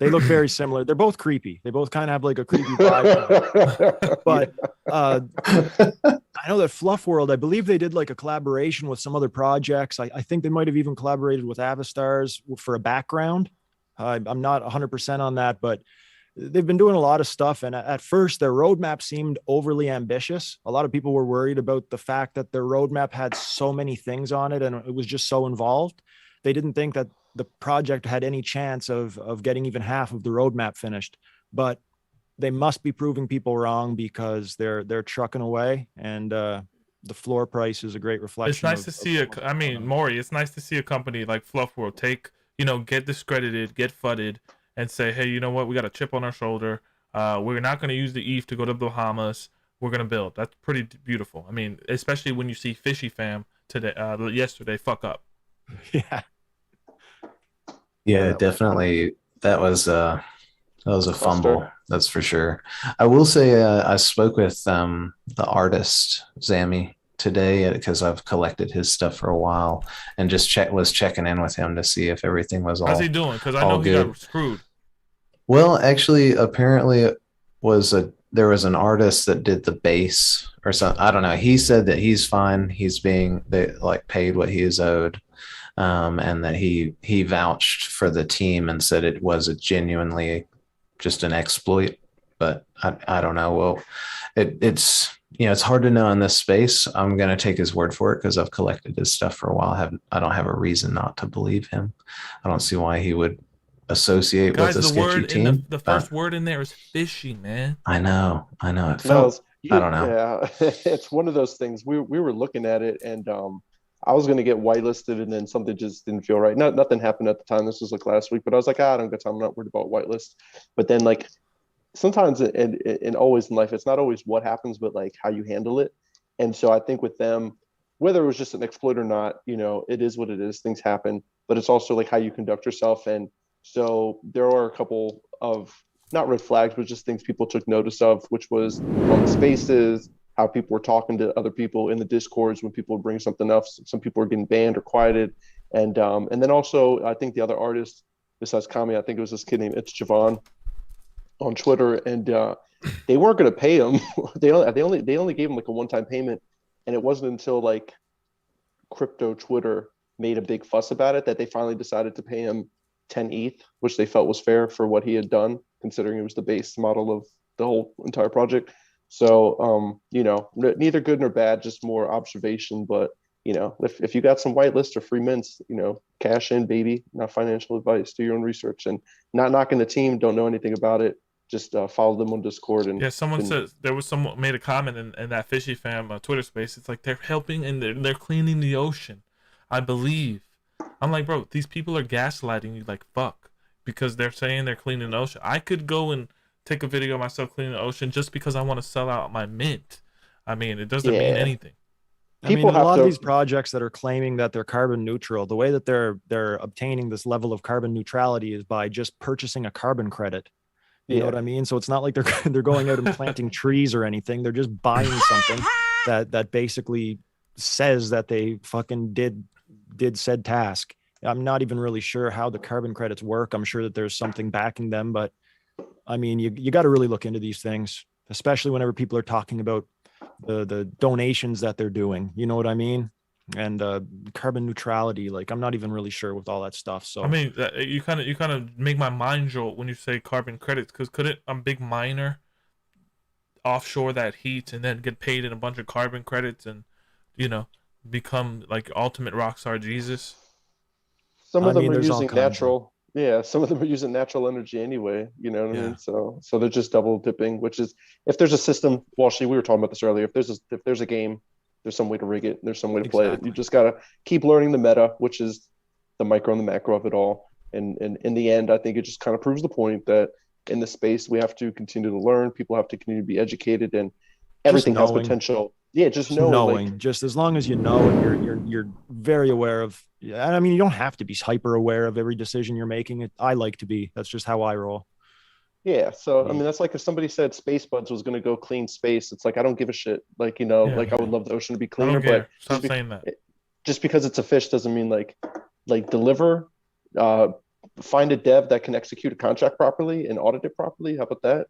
They look very similar. They're both creepy. They both kind of have like a creepy vibe. But I know that Fluff World, I believe they did like a collaboration with some other projects. I think they might have even collaborated with Avastars for a background. I'm not 100% on that, but they've been doing a lot of stuff. And at first, their roadmap seemed overly ambitious. A lot of people were worried about the fact that their roadmap had so many things on it and it was just so involved. They didn't think that the project had any chance of getting even half of the roadmap finished, but they must be proving people wrong because they're trucking away, and the floor price is a great reflection. It's nice to see Maury, it's nice to see a company like Fluff World get discredited, get fudded, and say, hey, you know what? We got a chip on our shoulder. We're not going to use the ETH to go to the Bahamas. We're going to build. That's pretty beautiful. I mean, especially when you see Fishy Fam yesterday fuck up. Yeah. Yeah, definitely. That was a fumble. That's for sure. I will say I spoke with the artist Zammy today because I've collected his stuff for a while and just was checking in with him to see if everything was all. How's he doing? Because I know he got screwed. Well, actually, apparently it was there was an artist that did the bass or something. I don't know. He said that he's fine. He's being paid what he is owed. And that he vouched for the team and said it was genuinely just an exploit, but I don't know. Well, it's hard to know in this space. I'm going to take his word for it because I've collected his stuff for a while. I don't have a reason not to believe him. I don't see why he would associate with a sketchy team. The first word in there is fishy, man. I know. It felt, I don't know. Yeah, it's one of those things. We were looking at it and, I was going to get whitelisted and then something just didn't feel right. Nothing happened at the time. This was like last week, but I was like, I don't got time. I'm not worried about whitelist. But then like sometimes and always in life, it's not always what happens, but like how you handle it. And so I think with them, whether it was just an exploit or not, it is what it is. Things happen, but it's also like how you conduct yourself. And so there are a couple of not red flags, but just things people took notice of, which was on the spaces, how people were talking to other people in the discords when people would bring something up. Some people were getting banned or quieted. And then also, I think the other artist besides Kami, I think it was this kid named It's Javon on Twitter. And they weren't going to pay him. they only gave him like a one-time payment. And it wasn't until like crypto Twitter made a big fuss about it that they finally decided to pay him 10 ETH, which they felt was fair for what he had done, considering it was the base model of the whole entire project. So, neither good nor bad, just more observation. But, if you got some whitelist or free mints, cash in, baby, not financial advice, do your own research and not knocking the team. Don't know anything about it. Just follow them on Discord. And someone said someone made a comment in that Fishy Fam Twitter space. It's like they're helping and they're cleaning the ocean. I believe. I'm like, bro, these people are gaslighting you like fuck because they're saying they're cleaning the ocean. I could go and take a video of myself cleaning the ocean just because I want to sell out my mint. I mean, it doesn't mean anything. I mean, a lot of these projects that are claiming that they're carbon neutral, the way that they're obtaining this level of carbon neutrality is by just purchasing a carbon credit. You know what I mean? So it's not like they're going out and planting trees or anything. They're just buying something that basically says that they fucking did said task. I'm not even really sure how the carbon credits work. I'm sure that there's something backing them, but I mean, you got to really look into these things, especially whenever people are talking about the donations that they're doing. You know what I mean? And carbon neutrality, like I'm not even really sure with all that stuff. So I mean, you kind of make my mind jolt when you say carbon credits, because couldn't a big miner offshore that heat and then get paid in a bunch of carbon credits and, you know, become like ultimate rockstar Jesus? Some of them are using natural. Yeah, some of them are using natural energy anyway. You know what I mean? So they're just double dipping. Which is, if there's a system, Walshy, we were talking about this earlier. If there's a game, there's some way to rig it. There's some way to play it. You just gotta keep learning the meta, which is the micro and the macro of it all. And in the end, I think it just kind of proves the point that in the space we have to continue to learn. People have to continue to be educated, and everything has potential. Yeah, just knowing. Like, just as long as you know and you're very aware of. I mean, you don't have to be hyper aware of every decision you're making. I like to be. That's just how I roll. Yeah. So I mean, that's like if somebody said Space Buds was going to go clean space. It's like I don't give a shit. Like, you know, like I would love the ocean to be cleaner, but stop saying that. Just because it's a fish doesn't mean like deliver. Find a dev that can execute a contract properly and audit it properly. How about that?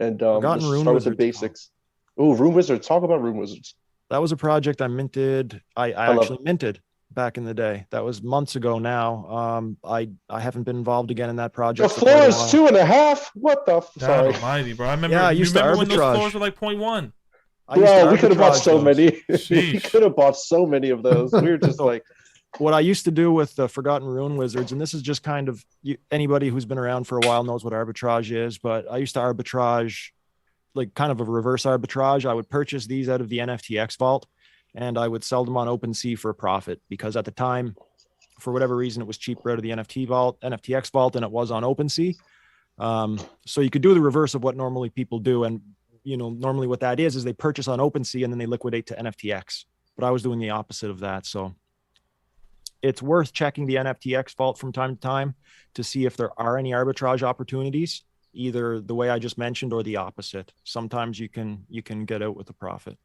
And let's start with the basics. Oh, Room Wizards. Talk about Room Wizards. That was a project I minted. I actually minted back in the day. That was months ago now. I haven't been involved again in that project. The floor is 2.5. What the? Sorry, almighty, bro. I remember. Yeah, I used to arbitrage. When those floors were like 0.1. Bro, we could have bought so many. We could have bought so many of those. We were just like. What I used to do with the Forgotten Rune Wizards, and this is just kind of anybody who's been around for a while knows what arbitrage is, but I used to arbitrage, like kind of a reverse arbitrage. I would purchase these out of the NFTX vault and I would sell them on OpenSea for a profit, because at the time, for whatever reason, it was cheaper out of the NFTX vault than it was on OpenSea. So you could do the reverse of what normally people do. And, you know, normally what that is they purchase on OpenSea and then they liquidate to NFTX. But I was doing the opposite of that. So it's worth checking the NFTX vault from time to time to see if there are any arbitrage opportunities, either the way I just mentioned or the opposite. Sometimes you can get out with a profit.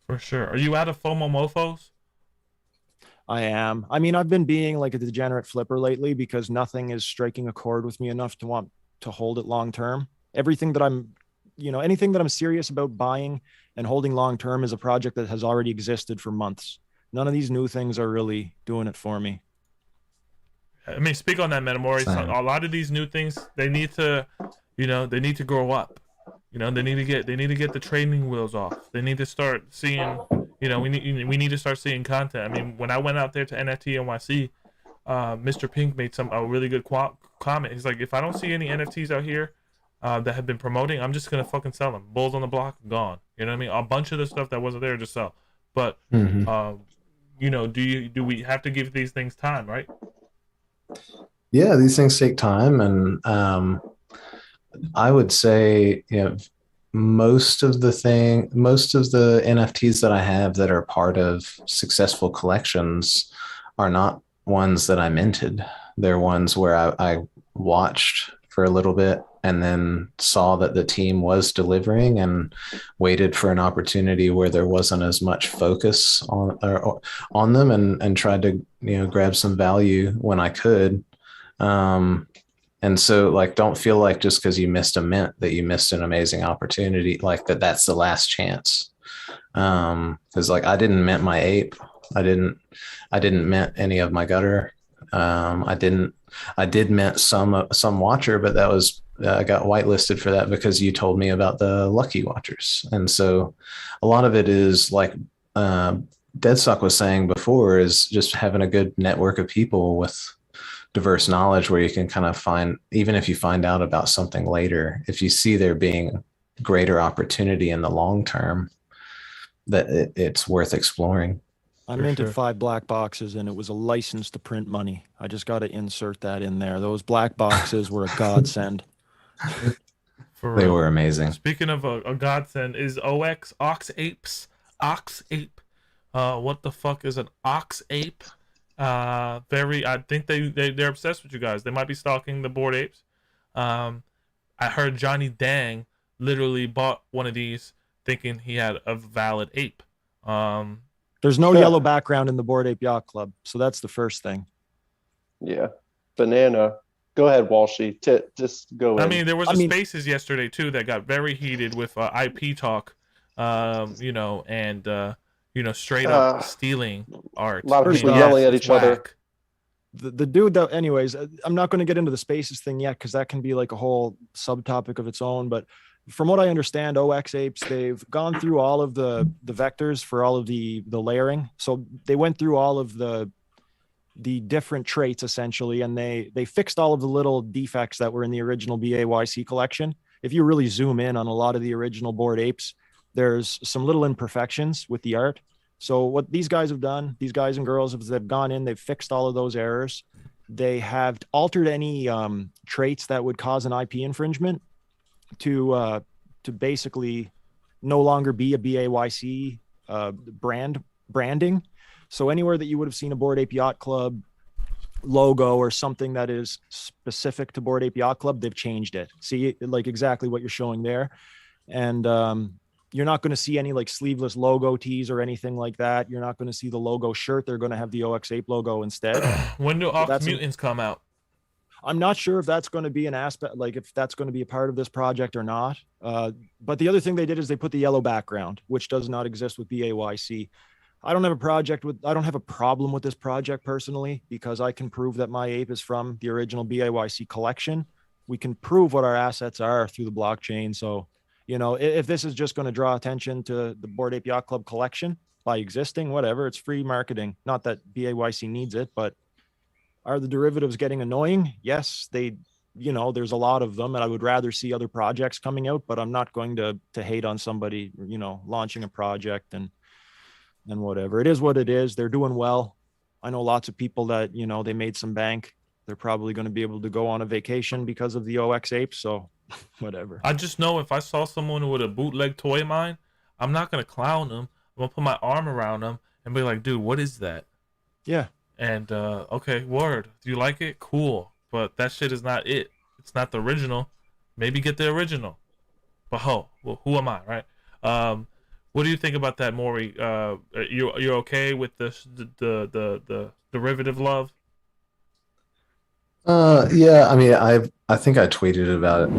For sure. Are you out of FOMO mofos? I am. I mean, I've been being like a degenerate flipper lately because nothing is striking a chord with me enough to want to hold it long term. Everything that anything that I'm serious about buying and holding long term is a project that has already existed for months. None of these new things are really doing it for me. I mean, speak on that, Metamori. A lot of these new things, they need to grow up. You know, they need to get the training wheels off. They need to start seeing, you know, we need to start seeing content. I mean, when I went out there to NFT NYC, Mr. Pink made a really good comment. He's like, if I don't see any NFTs out here that have been promoting, I'm just gonna fucking sell them. Bulls on the block, gone. You know what I mean? A bunch of the stuff that wasn't there, just sell. But you know, do we have to give these things time, right? Yeah, these things take time, and I would say, you know, most of the NFTs that I have that are part of successful collections are not ones that I minted. They're ones where I watched for a little bit and then saw that the team was delivering and waited for an opportunity where there wasn't as much focus on them and tried to, you know, grab some value when I could. And so, like, don't feel like just because you missed a mint that you missed an amazing opportunity, like that's the last chance. Because like I didn't mint my ape. I didn't mint any of my gutter. I did mint some watcher, but that was I got whitelisted for that because you told me about the lucky watchers. And so a lot of it is like DeadStock was saying before, is just having a good network of people with diverse knowledge where you can kind of find, even if you find out about something later, if you see there being greater opportunity in the long term, that it's worth exploring. I For minted sure. 5 black boxes and it was a license to print money. I just got to insert that in there. Those black boxes were a godsend. For They real. were amazing. Speaking of a godsend, is Ox Apes Ox Ape? What the fuck is an Ox Ape? I think they're obsessed with you guys. They might be stalking the Bored Apes. I heard Johnny Dang literally bought one of these thinking he had a valid ape. There's no Yeah. yellow background in the Bored Ape Yacht Club, so that's the first thing. Yeah. Banana. Go ahead, Walshy. Just go in. I mean, there was I mean- spaces yesterday too that got very heated with IP talk, you know, and straight up stealing art. a lot of First people off, yelling at it's each other. whack. The dude that, anyways, I'm not going to get into the spaces thing yet because that can be like a whole subtopic of its own. But from what I understand, OX Apes, they've gone through all of the vectors for all of the layering. So they went through all of the different traits essentially, and they fixed all of the little defects that were in the original BAYC collection. If you really zoom in on a lot of the original Bored Apes, there's some little imperfections with the art. So what these guys have done, these guys and girls, is they've gone in, they've fixed all of those errors. They have altered any traits that would cause an IP infringement to basically no longer be a BAYC branding. So anywhere that you would have seen a Bored Ape Yacht Club logo or something that is specific to Bored Ape Yacht Club, they've changed it. See, like exactly what you're showing there. And you're not going to see any like sleeveless logo tees or anything like that. You're not going to see the logo shirt. They're going to have the OX Ape logo instead. When do Ox that's Mutants come out? I'm not sure if that's going to be an aspect, like if that's going to be a part of this project or not. But the other thing they did is they put the yellow background, which does not exist with BAYC. I don't have a problem with this project personally, because I can prove that my ape is from the original BAYC collection. We can prove what our assets are through the blockchain. So, you know, if this is just going to draw attention to the Bored Ape Yacht Club collection by existing, whatever, it's free marketing. Not that BAYC needs it, but are the derivatives getting annoying? Yes, there's a lot of them, and I would rather see other projects coming out, but I'm not going to hate on somebody, launching a project and whatever. It is what it is. They're doing well. I know lots of people that, they made some bank. They're probably going to be able to go on a vacation because of the OX Apes. So whatever. I just know if I saw someone with a bootleg toy mine, I'm not going to clown them. I'm going to put my arm around them and be like, dude, what is that? Yeah. And, okay, word. Do you like it? Cool. But that shit is not it. It's not the original. Maybe get the original. But well, who am I, right? What do you think about that, Maury? You're okay with the derivative love? Yeah, I mean, I think I tweeted about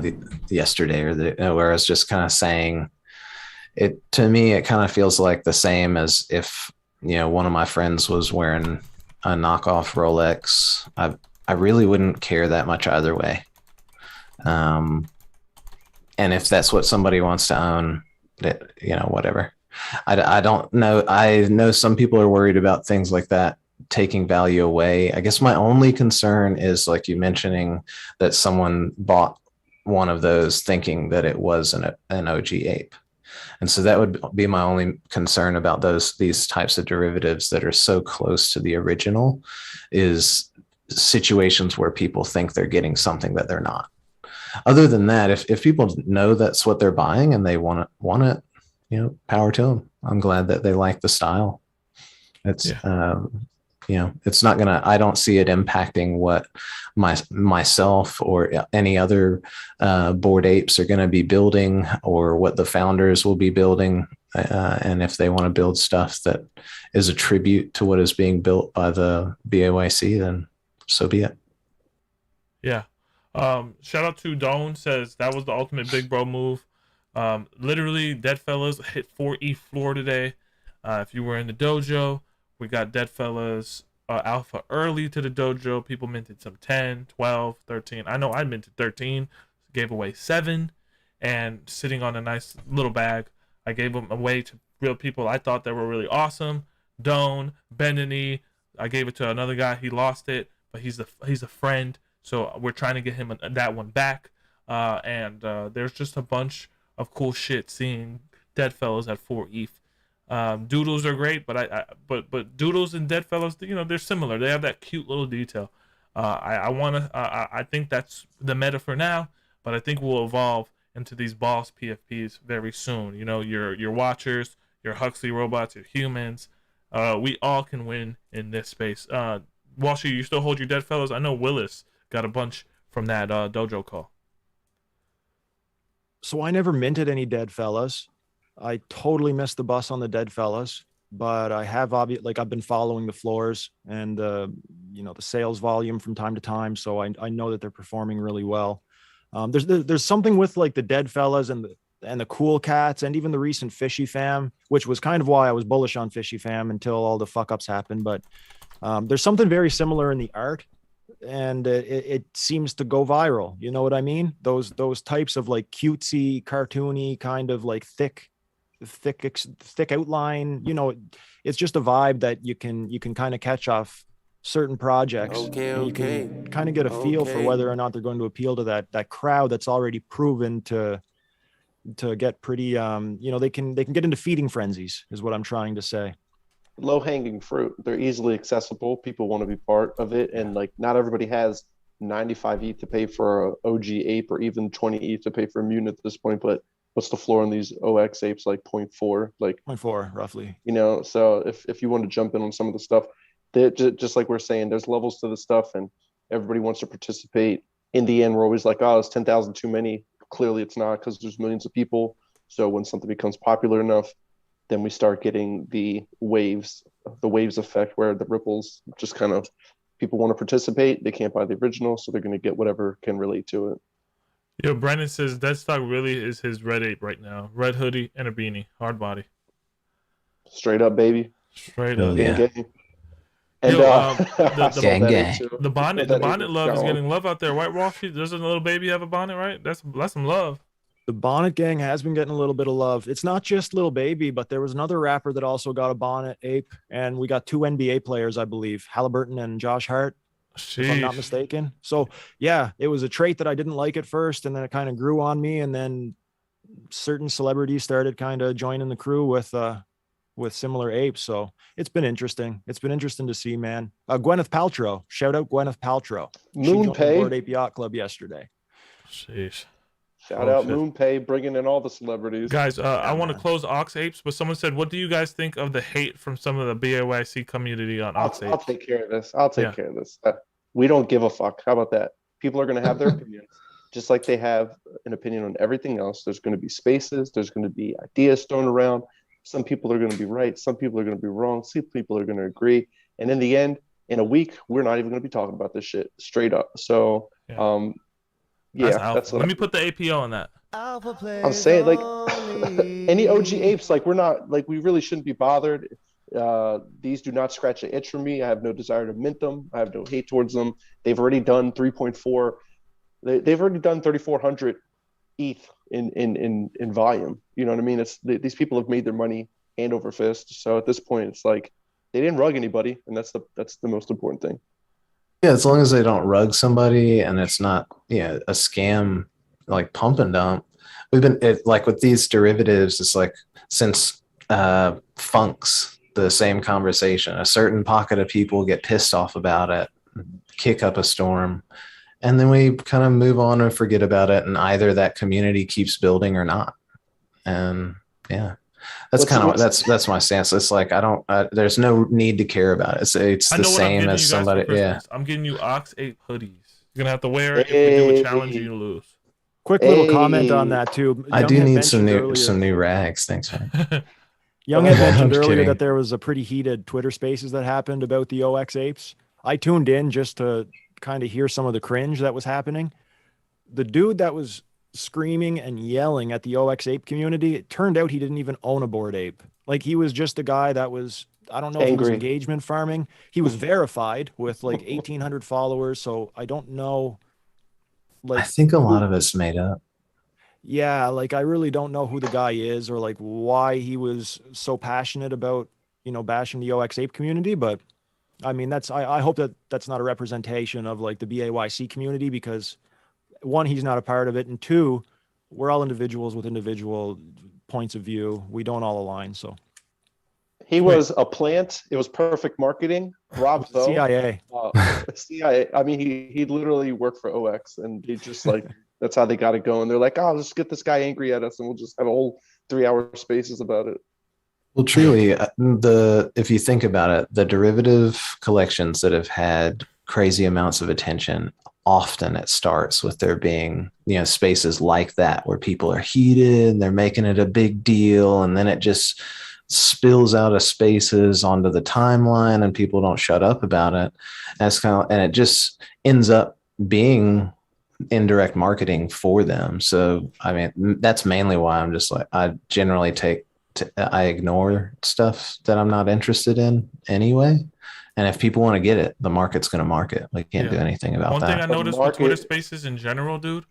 it yesterday where I was just kind of saying it. To me, it kind of feels like the same as if one of my friends was wearing a knockoff Rolex. I really wouldn't care that much either way. And if that's what somebody wants to own, that whatever. I don't know. I know some people are worried about things like that taking value away. I guess my only concern is, like you mentioning, that someone bought one of those thinking that it was an OG ape. And so that would be my only concern about these types of derivatives that are so close to the original, is situations where people think they're getting something that they're not. Other than that, if people know that's what they're buying and they want it, power to them. I'm glad that they like the style. It's it's not gonna. I don't see it impacting what myself or any other Bored Apes are going to be building, or what the founders will be building. And if they want to build stuff that is a tribute to what is being built by the BAYC, then so be it. Yeah. Shout out to Doan, says that was the ultimate big bro move. Literally, Deadfellas hit 4E floor today. If you were in the dojo, we got Deadfellas alpha early to the dojo. People minted some 10, 12, 13. I know I minted 13, gave away 7, and sitting on a nice little bag. I gave them away to real people I thought that were really awesome. Doan, Benini. I gave it to another guy. He lost it, but he's a friend. So we're trying to get him that one back. And there's just a bunch of cool shit seeing Deadfellas at 4 ETH. Doodles are great, but Doodles and Deadfellows, you know, they're similar. They have that cute little detail. I think that's the meta for now, but I think we'll evolve into these boss PFPs very soon. You know, your Watchers, your Huxley robots, your humans. We all can win in this space. Walshy, you still hold your Deadfellows? I know Willis got a bunch from that dojo call. So I never minted any dead fellas. I totally missed the bus on the dead fellas, but I have I've been following the floors and you know, the sales volume from time to time. So I know that they're performing really well. There's something with like the dead fellas and the cool cats and even the recent Fishy Fam, which was kind of why I was bullish on Fishy Fam until all the fuck ups happened. But there's something very similar in the art, and it seems to go viral. You know what I mean? Those types of like cutesy, cartoony, kind of like thick outline. You know, it's just a vibe that you can kind of catch off certain projects. And you can kind of get a feel for whether or not they're going to appeal to that crowd that's already proven to get pretty. You know, they can get into feeding frenzies, is what I'm trying to say. Low hanging fruit. They're easily accessible. People want to be part of it, and like not everybody has 95 ETH to pay for a OG ape, or even 20 ETH to pay for a mutant at this point. But what's the floor on these OX apes? Like 0.4, like 0.4 roughly. You know, so if you want to jump in on some of the stuff, just like we're saying, there's levels to the stuff, and everybody wants to participate. In the end, we're always like, oh, it's 10,000 too many. Clearly, it's not, because there's millions of people. So when something becomes popular enough, then we start getting the waves effect, where the ripples just kind of, people want to participate. They can't buy the original, so they're going to get whatever can relate to it. Yo, Brandon says DeadStock really is his red ape right now. Red hoodie and a beanie, hard body. Straight up, baby. Straight up. Yeah. Gang. And Yo, the bonnet love is getting love out there. White Walshy, there's a little baby have a bonnet, right? That's some love. The bonnet gang has been getting a little bit of love. It's not just Lil Baby, but there was another rapper that also got a bonnet ape, and we got 2 NBA players, I believe, Halliburton and Josh Hart, if I'm not mistaken. So yeah, it was a trait that I didn't like at first, and then it kind of grew on me, and then certain celebrities started kind of joining the crew with similar apes. So it's been interesting. It's been interesting to see, man. Gwyneth Paltrow, shout out Gwyneth Paltrow. She joined the Bored Ape Yacht Club yesterday. Sheesh. Shout out Moonpay, bringing in all the celebrities. Guys, I want to close Ox Apes, but someone said, what do you guys think of the hate from some of the BAYC community on Ox Apes? I'll take care of this. Care of this. We don't give a fuck. How about that? People are going to have their opinions, just like they have an opinion on everything else. There's going to be spaces. There's going to be ideas thrown around. Some people are going to be right. Some people are going to be wrong. Some people are going to agree. And in the end, in a week, we're not even going to be talking about this shit straight up. So, that's let me put the APO on that. I'm saying, like, any OG apes, like, we're not, like, we really shouldn't be bothered. These do not scratch an itch for me. I have no desire to mint them. I have no hate towards them. They've already done 3.4. They've already done 3,400 ETH in volume. You know what I mean? These people have made their money hand over fist. So at this point, it's like they didn't rug anybody, and that's the most important thing. Yeah, as long as they don't rug somebody and it's not, a scam like pump and dump. We've been like with these derivatives, it's like since funks, the same conversation. A certain pocket of people get pissed off about it, kick up a storm, and then we kind of move on and forget about it, and either that community keeps building or not. And yeah. That's that's my stance. It's like there's no need to care about it. It's the same as somebody. Yeah, I'm getting you Ox 8 hoodies. You're gonna have to wear it if we do a challenge and you lose. Quick little comment on that too. I do need some new rags. Thanks, man. Young had mentioned earlier that there was a pretty heated Twitter Spaces that happened about the OX apes. I tuned in just to kind of hear some of the cringe that was happening. The dude that was screaming and yelling at the OX ape community, it turned out he didn't even own a Bored Ape. Like, he was just a guy that was, I don't know if he was engagement farming. He was verified with like 1,800 followers, so I don't know. Like, I think a lot of it's made up. Yeah, like, I really don't know who the guy is or like why he was so passionate about, bashing the OX ape community. But I mean, I hope that that's not a representation of like the BAYC community, because one, he's not a part of it, and two, we're all individuals with individual points of view. We don't all align. So He was a plant. It was perfect marketing. Bravo. CIA. CIA. I mean, he literally worked for OX, and he just like that's how they got it going. They're like, oh, let's get this guy angry at us, and we'll just have a whole 3-hour spaces about it. Well, truly, if you think about it, the derivative collections that have had crazy amounts of attention, often it starts with there being, spaces like that where people are heated and they're making it a big deal, and then it just spills out of spaces onto the timeline, and people don't shut up about it. And it just ends up being indirect marketing for them. So, I mean, that's mainly why I'm just like, I generally I ignore stuff that I'm not interested in anyway. And if people want to get it, the market's going to market. We can't do anything about that. One thing I noticed with Twitter Spaces in general, dude,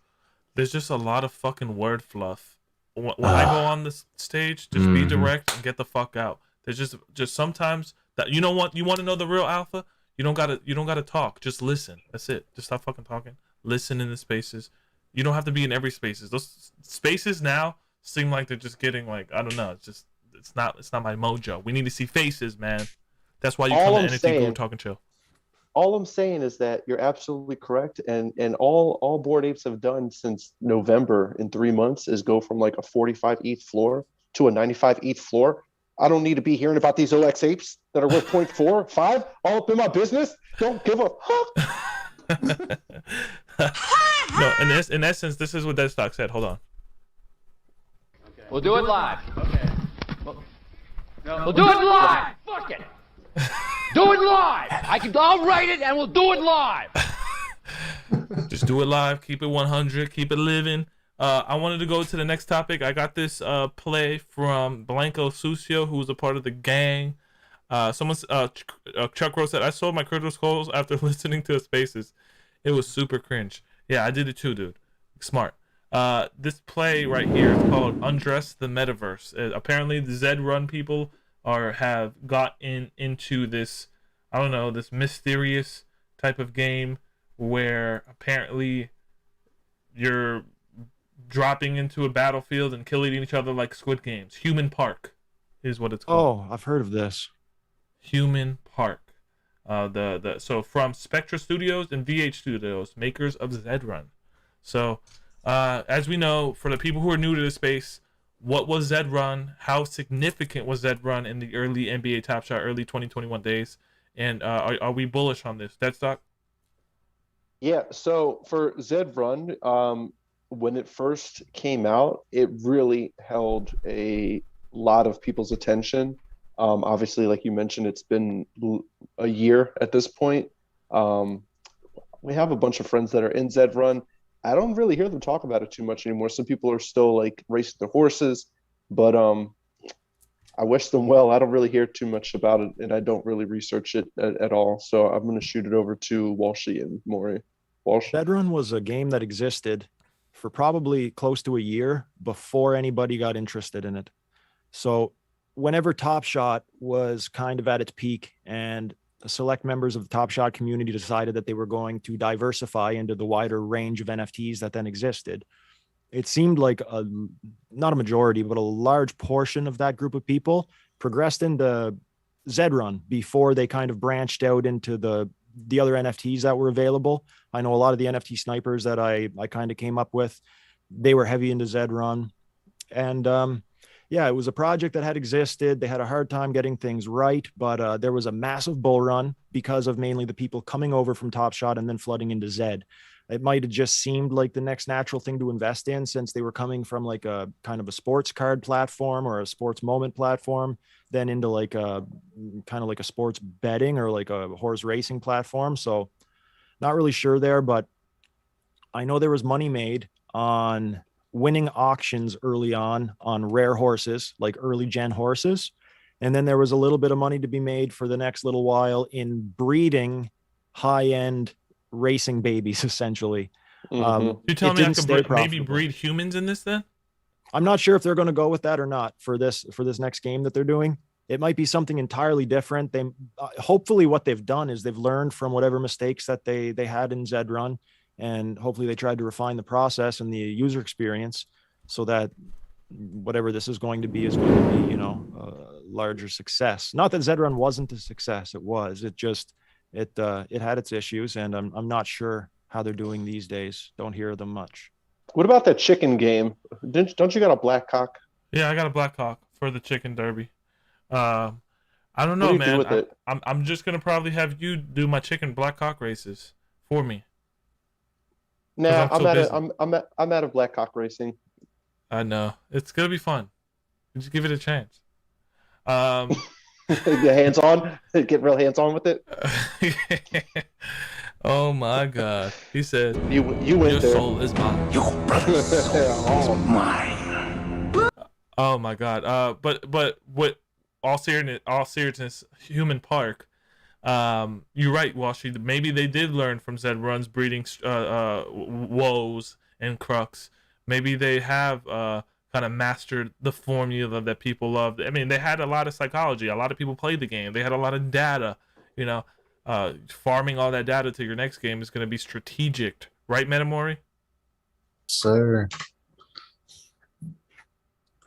there's just a lot of fucking word fluff. When I go on the stage, just be direct and get the fuck out. There's just sometimes that you want to know the real alpha. You don't gotta talk. Just listen. That's it. Just stop fucking talking. Listen in the spaces. You don't have to be in every spaces. Those spaces now seem like they're just getting like, I don't know. It's not my mojo. We need to see faces, man. That's why you come to Nftguru Talk and Chill. All I'm saying is that you're absolutely correct, and all Bored Apes have done since November in 3 months is go from like a 45 ETH floor to a 95 ETH floor. I don't need to be hearing about these OX apes that are worth 0.45 all up in my business. Don't give a fuck. No, in essence, this is what DeadStock said. Hold on. Okay. We'll do it live. Okay. We'll do it live. Fuck it. Do it live. I'll write it and we'll do it live. Just do it live. Keep it 100. Keep it living. I wanted to go to the next topic. I got this play from Blanco Sucio, who was a part of the gang. Chuck Rose said, I sold my Critical Skulls after listening to Spaces. It was super cringe. Yeah, I did it too, dude. Smart. This play right here is called Undress the Metaverse. Apparently, the Zed Run people have got into this, I don't know, this mysterious type of game where apparently you're dropping into a battlefield and killing each other like Squid Games. Human Park is what it's called. Oh, I've heard of this. Human Park. So from Spectra Studios and VH Studios, makers of Zed Run. So as we know, for the people who are new to the space, what was Zed Run? How significant was Zed Run in the early NBA Top Shot, early 2021 days? And are we bullish on this? DeadStock? Yeah, so for Zed Run, when it first came out, it really held a lot of people's attention. Obviously, like you mentioned, it's been a year at this point. We have a bunch of friends that are in Zed Run. I don't really hear them talk about it too much anymore. Some people are still like racing their horses, but I wish them well. I don't really hear too much about it, and I don't really research it at all. So I'm going to shoot it over to Walshy and Maury. Walsh. Zed Run was a game that existed for probably close to a year before anybody got interested in it. So whenever Top Shot was kind of at its peak and select members of the Top Shot community decided that they were going to diversify into the wider range of NFTs that then existed, it seemed like not a majority, but a large portion of that group of people progressed into Zed Run before they kind of branched out into the other NFTs that were available. I know a lot of the NFT snipers that I kind of came up with, they were heavy into Zed Run. And yeah, it was a project that had existed. They had a hard time getting things right, but there was a massive bull run because of mainly the people coming over from Top Shot and then flooding into Zed. It might have just seemed like the next natural thing to invest in, since they were coming from like a kind of a sports card platform or a sports moment platform, then into like a kind of like a sports betting or like a horse racing platform. So not really sure there, but I know there was money made on winning auctions early on rare horses, like early gen horses. And then there was a little bit of money to be made for the next little while in breeding high-end racing babies, essentially. You tell me I could maybe breed humans in this then? I'm not sure if they're going to go with that or not for this next game that they're doing. It might be something entirely different. They hopefully what they've done is they've learned from whatever mistakes that they had in Zed Run, and hopefully they tried to refine the process and the user experience so that whatever this is going to be, you know, a larger success. Not that Zedrun wasn't a success. It was. It just, it had its issues, and I'm not sure how they're doing these days. Don't hear them much. What about that chicken game? Don't you got a black cock? Yeah, I got a Black Hawk for the chicken derby. I don't know, What do you man. do with it? I'm just gonna probably have you do my chicken Black Hawk races for me. Nah, I'm so busy. I'm out of black cock racing. I know it's gonna be fun. Just give it a chance. Get hands on, get real hands on with it. Oh my God! He said, You went "Your there. soul is mine." Oh my God! But what? All seriousness, Human Park. You're right, Walshy. Maybe they did learn from Zedrun's breeding woes and crux. Maybe they have kind of mastered the formula that people loved. I mean, they had a lot of psychology. A lot of people played the game. They had a lot of data. You know, farming all that data to your next game is going to be strategic, right, Metamori? Sir,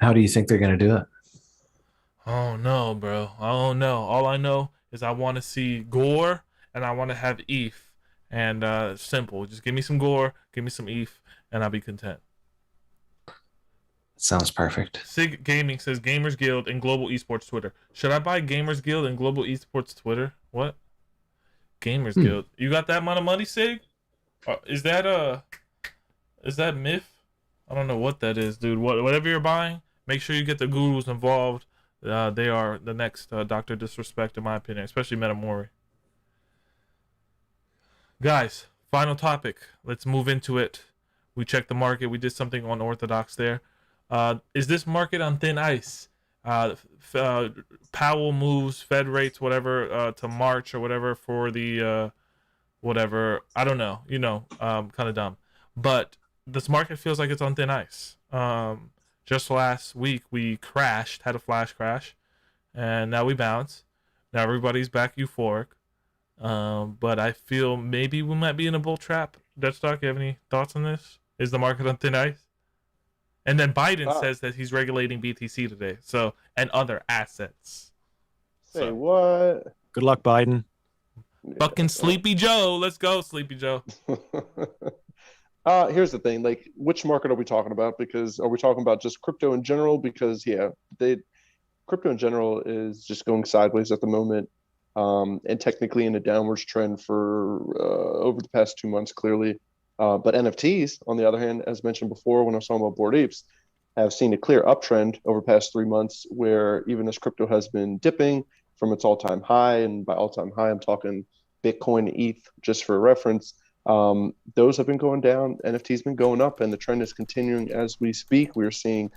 how do you think they're going to do it? Oh no, bro. I don't know. All I know is I want to see gore and I want to have ETH. And simple. Just give me some gore, give me some ETH, and I'll be content. Sounds perfect. Sig Gaming says Gamers Guild and Global Esports Twitter. Should I buy Gamers Guild and Global Esports Twitter? What? Gamers Guild. You got that amount of money, Sig? Is that myth? I don't know what that is, dude. Whatever you're buying, make sure you get the gurus involved. They are the next Dr. Disrespect, in my opinion, especially Metamori. Guys, final topic. Let's move into it. We checked the market. We did something unorthodox there. Is this market on thin ice? Powell moves Fed rates, whatever, to March or whatever for the whatever. I don't know. You know, kind of dumb. But this market feels like it's on thin ice. Just last week, we crashed, had a flash crash, and now we bounce. Now everybody's back euphoric. But I feel maybe we might be in a bull trap. DeadStock, you have any thoughts on this? Is the market on thin ice? And then Biden says that he's regulating BTC today, so, and other assets. Say what? Good luck, Biden. Fucking Sleepy Joe. Let's go, Sleepy Joe. Here's the thing, like, which market are we talking about? Because are we talking about just crypto in general? Because crypto in general is just going sideways at the moment, and technically in a downwards trend for over the past 2 months, clearly. But NFTs, on the other hand, as mentioned before, when I was talking about Bored Apes, have seen a clear uptrend over the past 3 months, where even as crypto has been dipping from its all-time high, and by all-time high, I'm talking Bitcoin, ETH, just for reference. Those have been going down. NFT's been going up, and the trend is continuing as we speak. We're seeing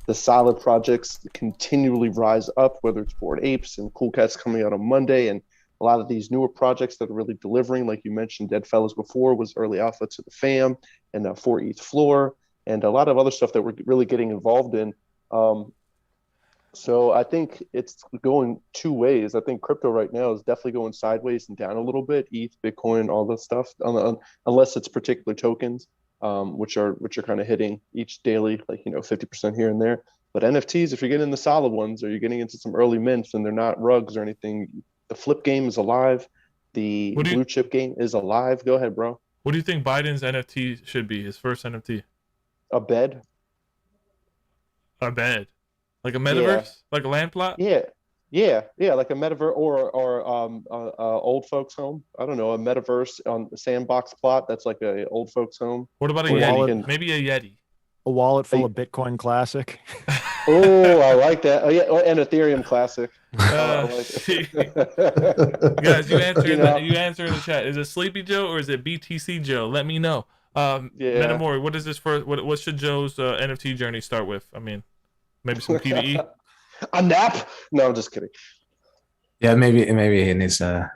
the solid projects continually rise up, whether it's Bored Apes and Cool Cats coming out on Monday, and a lot of these newer projects that are really delivering, like you mentioned, Dead Fellas before was early alpha to the fam, and now 4 ETH floor, and a lot of other stuff that we're really getting involved in. So I think it's going two ways. I think crypto right now is definitely going sideways and down a little bit. ETH, Bitcoin, all this stuff, unless it's particular tokens, which are kind of hitting each daily, like 50% here and there. But NFTs, if you're getting the solid ones, or you're getting into some early mints and they're not rugs or anything, the flip game is alive. The blue chip game is alive. Go ahead, bro. What do you think Biden's NFT should be? His first NFT? A bed. A bed. Like a metaverse? Like a land plot? Yeah, like a metaverse or old folks home. I don't know, a metaverse on the sandbox plot that's like a old folks home. What about a Yeti? Maybe a Yeti. A wallet full of Bitcoin Classic. Oh, I like that. Oh, yeah, and Ethereum Classic. Guys, you answer in the chat. Is it Sleepy Joe or is it BTC Joe? Let me know. Metamori, what is this first? What should Joe's NFT journey start with? I mean, maybe some PvE. A nap? No, I'm just kidding. Yeah, maybe he needs to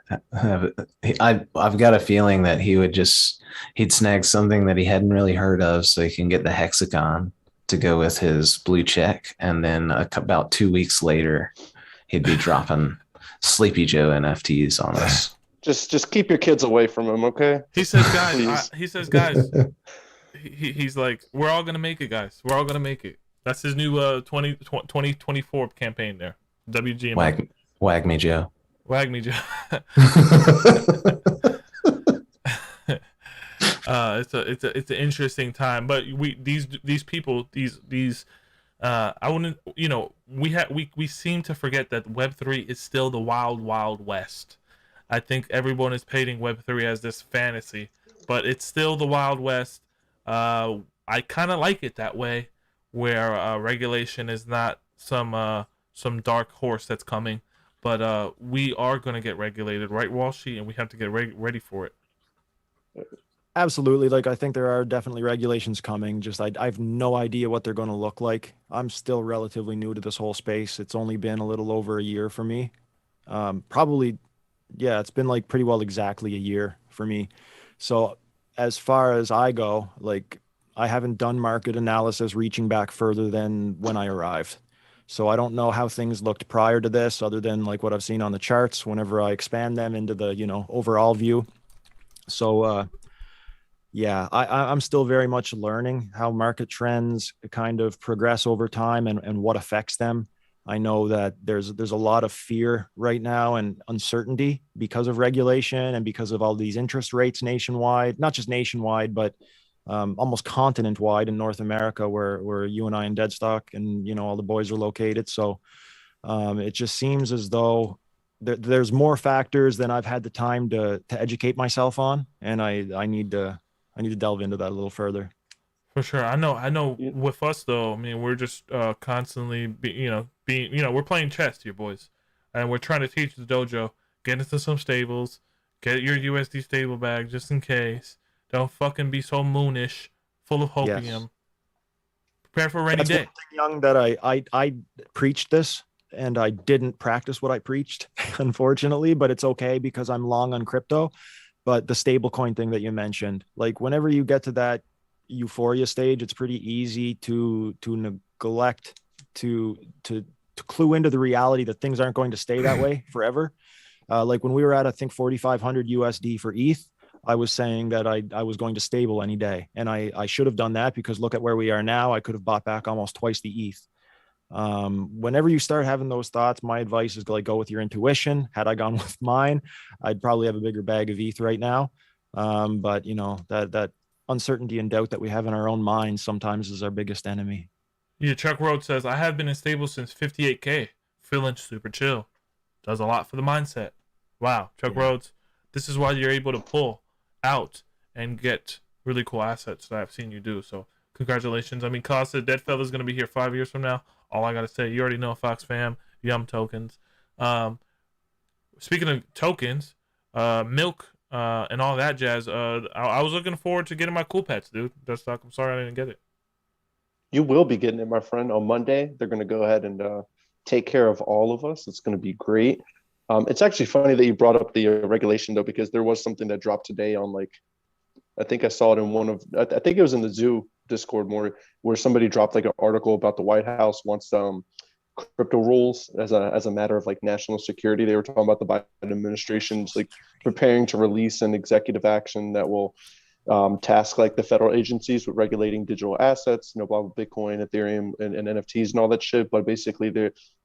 I've got a feeling that he'd snag something that he hadn't really heard of, so he can get the hexagon to go with his blue check, and then about 2 weeks later he'd be dropping Sleepy Joe NFTs on us. Just keep your kids away from him, okay? He says, guys. He's like, we're all gonna make it, guys. We're all gonna make it. That's his new 2024 campaign there. WGML. Wag me, Joe. Wag me, Joe. It's an interesting time, but these people I wouldn't, we seem to forget that Web3 is still the wild west. I think everyone is painting Web3 as this fantasy, but it's still the wild west. I kind of like it that way, where regulation is not some dark horse that's coming, but we are going to get regulated, right, Walshy, and we have to get ready for it. Absolutely. Like, I think there are definitely regulations coming. Just I have no idea what they're going to look like. I'm still relatively new to this whole space. It's only been a little over a year for me. Probably, yeah, it's been like pretty well exactly a year for me. So as far as I go, like, I haven't done market analysis reaching back further than when I arrived. So I don't know how things looked prior to this, other than like what I've seen on the charts whenever I expand them into the, overall view. So, yeah, I'm still very much learning how market trends kind of progress over time and what affects them. I know that there's a lot of fear right now and uncertainty because of regulation and because of all these interest rates nationwide, not just nationwide, but almost continent wide in North America, where you and I and DeadStock and all the boys are located. So it just seems as though there's more factors than I've had the time to educate myself on, and I need to delve into that a little further. For sure. I know with us though, I mean, we're just constantly we're playing chess here, boys. And we're trying to teach the dojo, get into some stables, get your USD stable bag just in case. Don't fucking be so moonish, full of hopium. Yes. Prepare for a rainy day. One thing, Young, that I preached this and I didn't practice what I preached, unfortunately, but it's okay because I'm long on crypto. But the stablecoin thing that you mentioned, like whenever you get to that euphoria stage, it's pretty easy to neglect to clue into the reality that things aren't going to stay that way forever. Like when we were at, I think, 4,500 USD for ETH, I was saying that I was going to stable any day. And I should have done that, because look at where we are now. I could have bought back almost twice the ETH. Whenever you start having those thoughts, my advice is like, go with your intuition. Had I gone with mine, I'd probably have a bigger bag of ETH right now. But that uncertainty and doubt that we have in our own minds sometimes is our biggest enemy. Yeah, Chuck Rhodes says, I have been in stable since 58K. Feeling super chill. Does a lot for the mindset. Wow, Chuck Rhodes, this is why you're able to pull out and get really cool assets that I've seen you do. So congratulations. I mean, Costa, Dead Fella's going to be here 5 years from now. All I got to say, you already know, Fox fam, Yum Tokens. Speaking of tokens, milk, and all that jazz, I was looking forward to getting my cool pets, dude. DeadStock, I'm sorry I didn't get it. You will be getting it, my friend. On Monday, they're going to go ahead and take care of all of us. It's going to be great. It's actually funny that you brought up the regulation, though, because there was something that dropped today on, like, I think I saw it in I think it was in the Zoo Discord more, where somebody dropped like an article about the White House wants crypto rules as a matter of like national security. They were talking about the Biden administration's like preparing to release an executive action that will task like the federal agencies with regulating digital assets, blah, blah, Bitcoin, Ethereum, and NFTs and all that shit. But basically,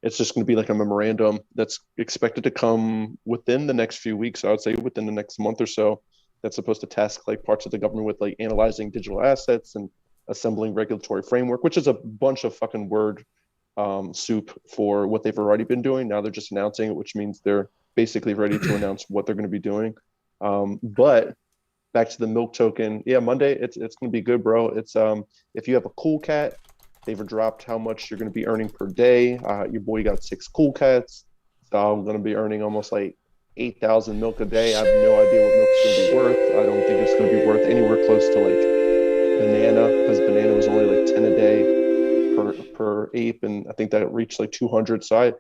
it's just going to be like a memorandum that's expected to come within the next few weeks. I would say within the next month or so. That's supposed to task like parts of the government with like analyzing digital assets and assembling regulatory framework, which is a bunch of fucking word soup for what they've already been doing. Now they're just announcing it, which means they're basically ready to announce what they're going to be doing. But back to the milk token. Yeah, Monday, it's going to be good, bro. It's if you have a cool cat, they've dropped how much you're going to be earning per day. Your boy got 6 cool cats. So I'm going to be earning almost like 8,000 milk a day. I have no idea what milk's going to be worth. I don't think it's going to be worth anywhere close to like banana, because banana was only like 10 a day per ape, and I think that reached like 200. So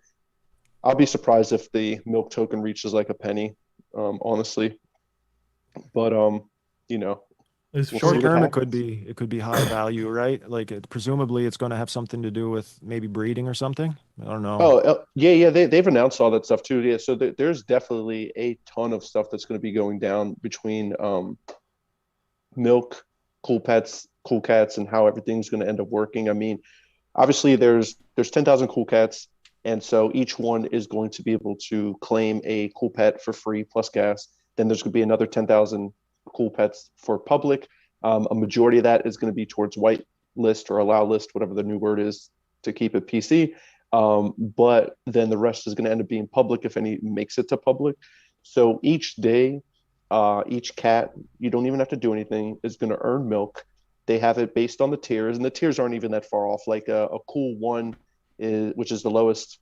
I'll be surprised if the milk token reaches like a penny, honestly. But short term, it could be high value, right? Like presumably it's going to have something to do with maybe breeding or something. I don't know. Oh yeah, they've announced all that stuff too. Yeah, so there's definitely a ton of stuff that's going to be going down between milk, cool pets, cool cats, and how everything's going to end up working. I mean, obviously there's 10,000 cool cats, and so each one is going to be able to claim a cool pet for free plus gas. Then there's going to be another 10,000 cool pets for public. A majority of that is going to be towards white list or allow list, whatever the new word is to keep it PC. But then the rest is going to end up being public if any makes it to public. So each day, each cat, you don't even have to do anything, is going to earn milk. They have it based on the tiers, and the tiers aren't even that far off. Like a cool one is, which is the lowest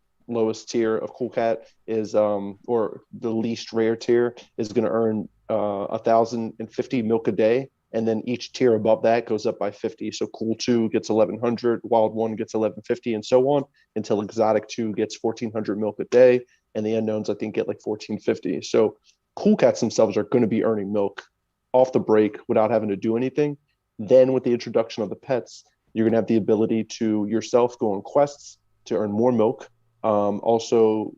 tier of cool cat, is or the least rare tier, is going to earn 1,050 milk a day, and then each tier above that goes up by 50. So cool 2 gets 1,100, wild 1 gets 1,150, and so on until exotic 2 gets 1,400 milk a day, and the unknowns I think get like 1,450. So cool cats themselves are going to be earning milk off the break without having to do anything. Then with the introduction of the pets, you're going to have the ability to yourself go on quests to earn more milk. Also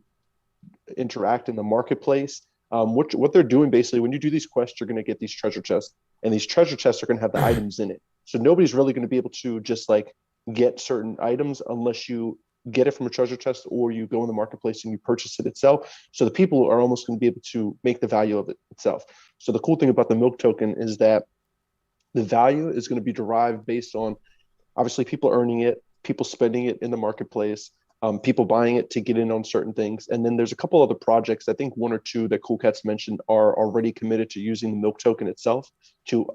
interact in the marketplace. What they're doing basically, when you do these quests, you're going to get these treasure chests, and these treasure chests are going to have the items in it. So nobody's really going to be able to just like get certain items unless you get it from a treasure chest or you go in the marketplace and you purchase it itself. So the people are almost going to be able to make the value of it itself. So the cool thing about the milk token is that the value is going to be derived based on obviously people earning it, people spending it in the marketplace, people buying it to get in on certain things. And then there's a couple other projects, I think 1 or 2 that Cool Cats mentioned are already committed to using the milk token itself to,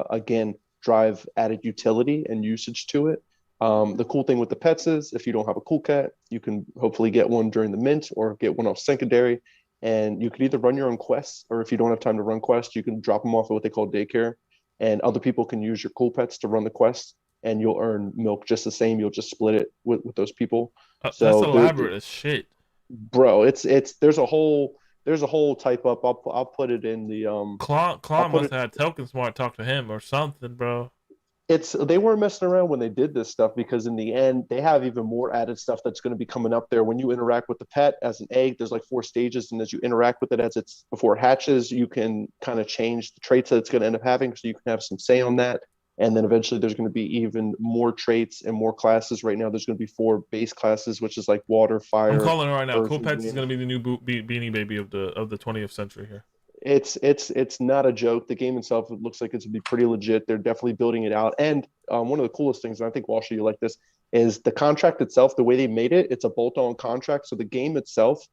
again, drive added utility and usage to it. The cool thing with the pets is if you don't have a cool cat, you can hopefully get one during the mint or get one off secondary. And you could either run your own quests, or if you don't have time to run quests, you can drop them off at what they call daycare. And other people can use your cool pets to run the quests, and you'll earn milk just the same. You'll just split it with those people. So that's elaborate as shit, bro. It's there's a whole type up. I'll put it in the Klon must have had Token Smart talk to him or something, bro. They weren't messing around when they did this stuff, because in the end they have even more added stuff that's going to be coming up there. When you interact with the pet as an egg, there's like 4 stages, and as you interact with it before it hatches, you can kind of change the traits that it's going to end up having, so you can have some say on that. And then eventually there's going to be even more traits and more classes. Right now there's going to be 4 base classes, which is like water, fire. I'm calling it right now. Cool Pets is going to be the new Beanie Baby of the 20th century here. It's not a joke. The game itself, it looks like it's going to be pretty legit. They're definitely building it out. And one of the coolest things, and I think Walshy, you like this, is the contract itself. The way they made it, it's a bolt-on contract. So the game itself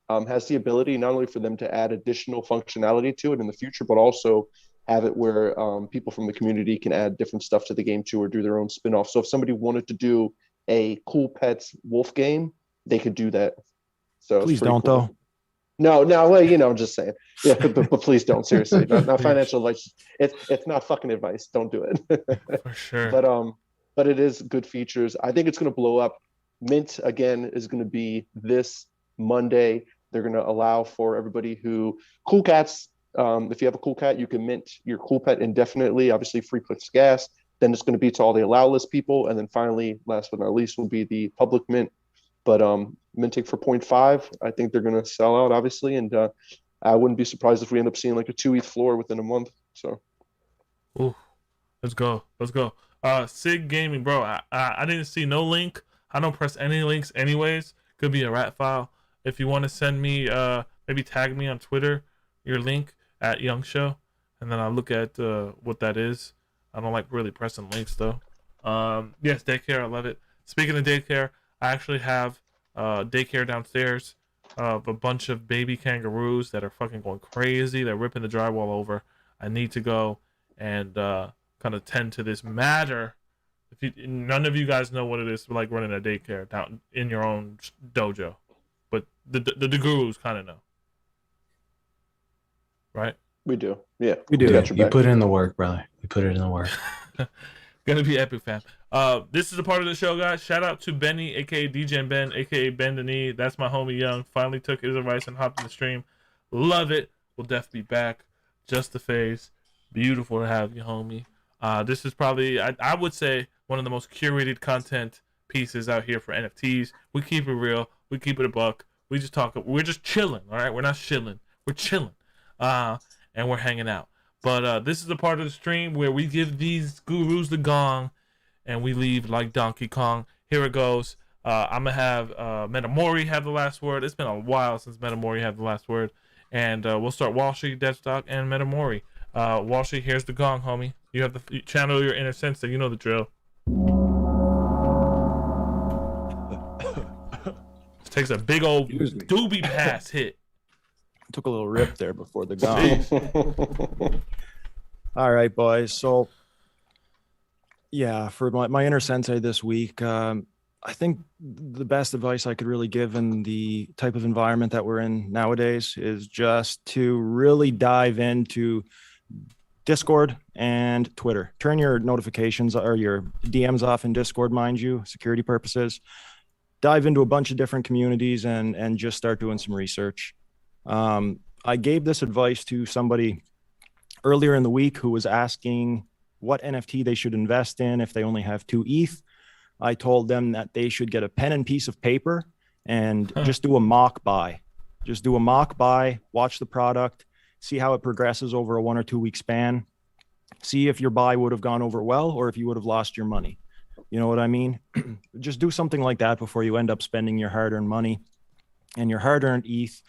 has the ability not only for them to add additional functionality to it in the future, but also have it where people from the community can add different stuff to the game too, or do their own spin-off. So if somebody wanted to do a Cool Pets wolf game, they could do that. So please don't cool. though. No, well, I'm just saying. Yeah, but please don't. Seriously, not financial advice. It's not fucking advice. Don't do it. For sure. But it is good features. I think it's going to blow up. Mint again is going to be this Monday. They're going to allow for everybody who cool cats. If you have a cool cat, you can mint your cool pet indefinitely. Obviously, free plus gas. Then it's going to be to all the allow list people, and then finally, last but not least, will be the public mint. But minting for 0.5, I think they're going to sell out, obviously, and I wouldn't be surprised if we end up seeing like a 2 ETH floor within a month. So, ooh, let's go. Sig Gaming, bro. I didn't see no link. I don't press any links, anyways. Could be a rat file. If you want to send me, maybe tag me on Twitter, your link at Young Show, and then I'll look at what that is. I don't like really pressing links though. Yes, daycare, I love it. Speaking of daycare, I actually have daycare downstairs of a bunch of baby kangaroos that are fucking going crazy. They're ripping the drywall over. I need to go and kind of tend to this matter. None of you guys know what it is like running a daycare down in your own dojo, but the gurus kind of know, right? We do, yeah. We do. You put in the work, brother. You put it in the work. Gonna be epic, fam. This is a part of the show, guys. Shout out to Benny, aka DJ Ben, aka Ben the Knee. That's my homie Young. Finally took his advice and hopped in the stream. Love it. We'll definitely be back. Just the phase. Beautiful to have you, homie. This is probably, I would say, one of the most curated content pieces out here for NFTs. We keep it real. We keep it a buck. We just talk. We're just chilling, all right? We're not shilling. We're chilling. And we're hanging out. But this is the part of the stream where we give these gurus the gong and we leave like Donkey Kong. Here it goes. I'm gonna have Metamori have the last word. It's been a while since Metamori had the last word, and we'll start Walshy, DeadStock, and Metamori. Walshy, here's the gong, homie. You have to channel your inner sensei. You know the drill. This takes a big old doobie pass hit. Took a little rip there before the gong. All right, boys. So, yeah, for my inner sensei this week, I think the best advice I could really give in the type of environment that we're in nowadays is just to really dive into Discord and Twitter. Turn your notifications or your DMs off in Discord, mind you, security purposes. Dive into a bunch of different communities and just start doing some research. I gave this advice to somebody earlier in the week who was asking what NFT they should invest in if they only have 2 ETH. I told them that they should get a pen and piece of paper and just do a mock buy. Just do a mock buy, watch the product, see how it progresses over a 1 or 2 week span. See if your buy would have gone over well or if you would have lost your money. You know what I mean? Just do something like that before you end up spending your hard-earned money and your hard-earned ETH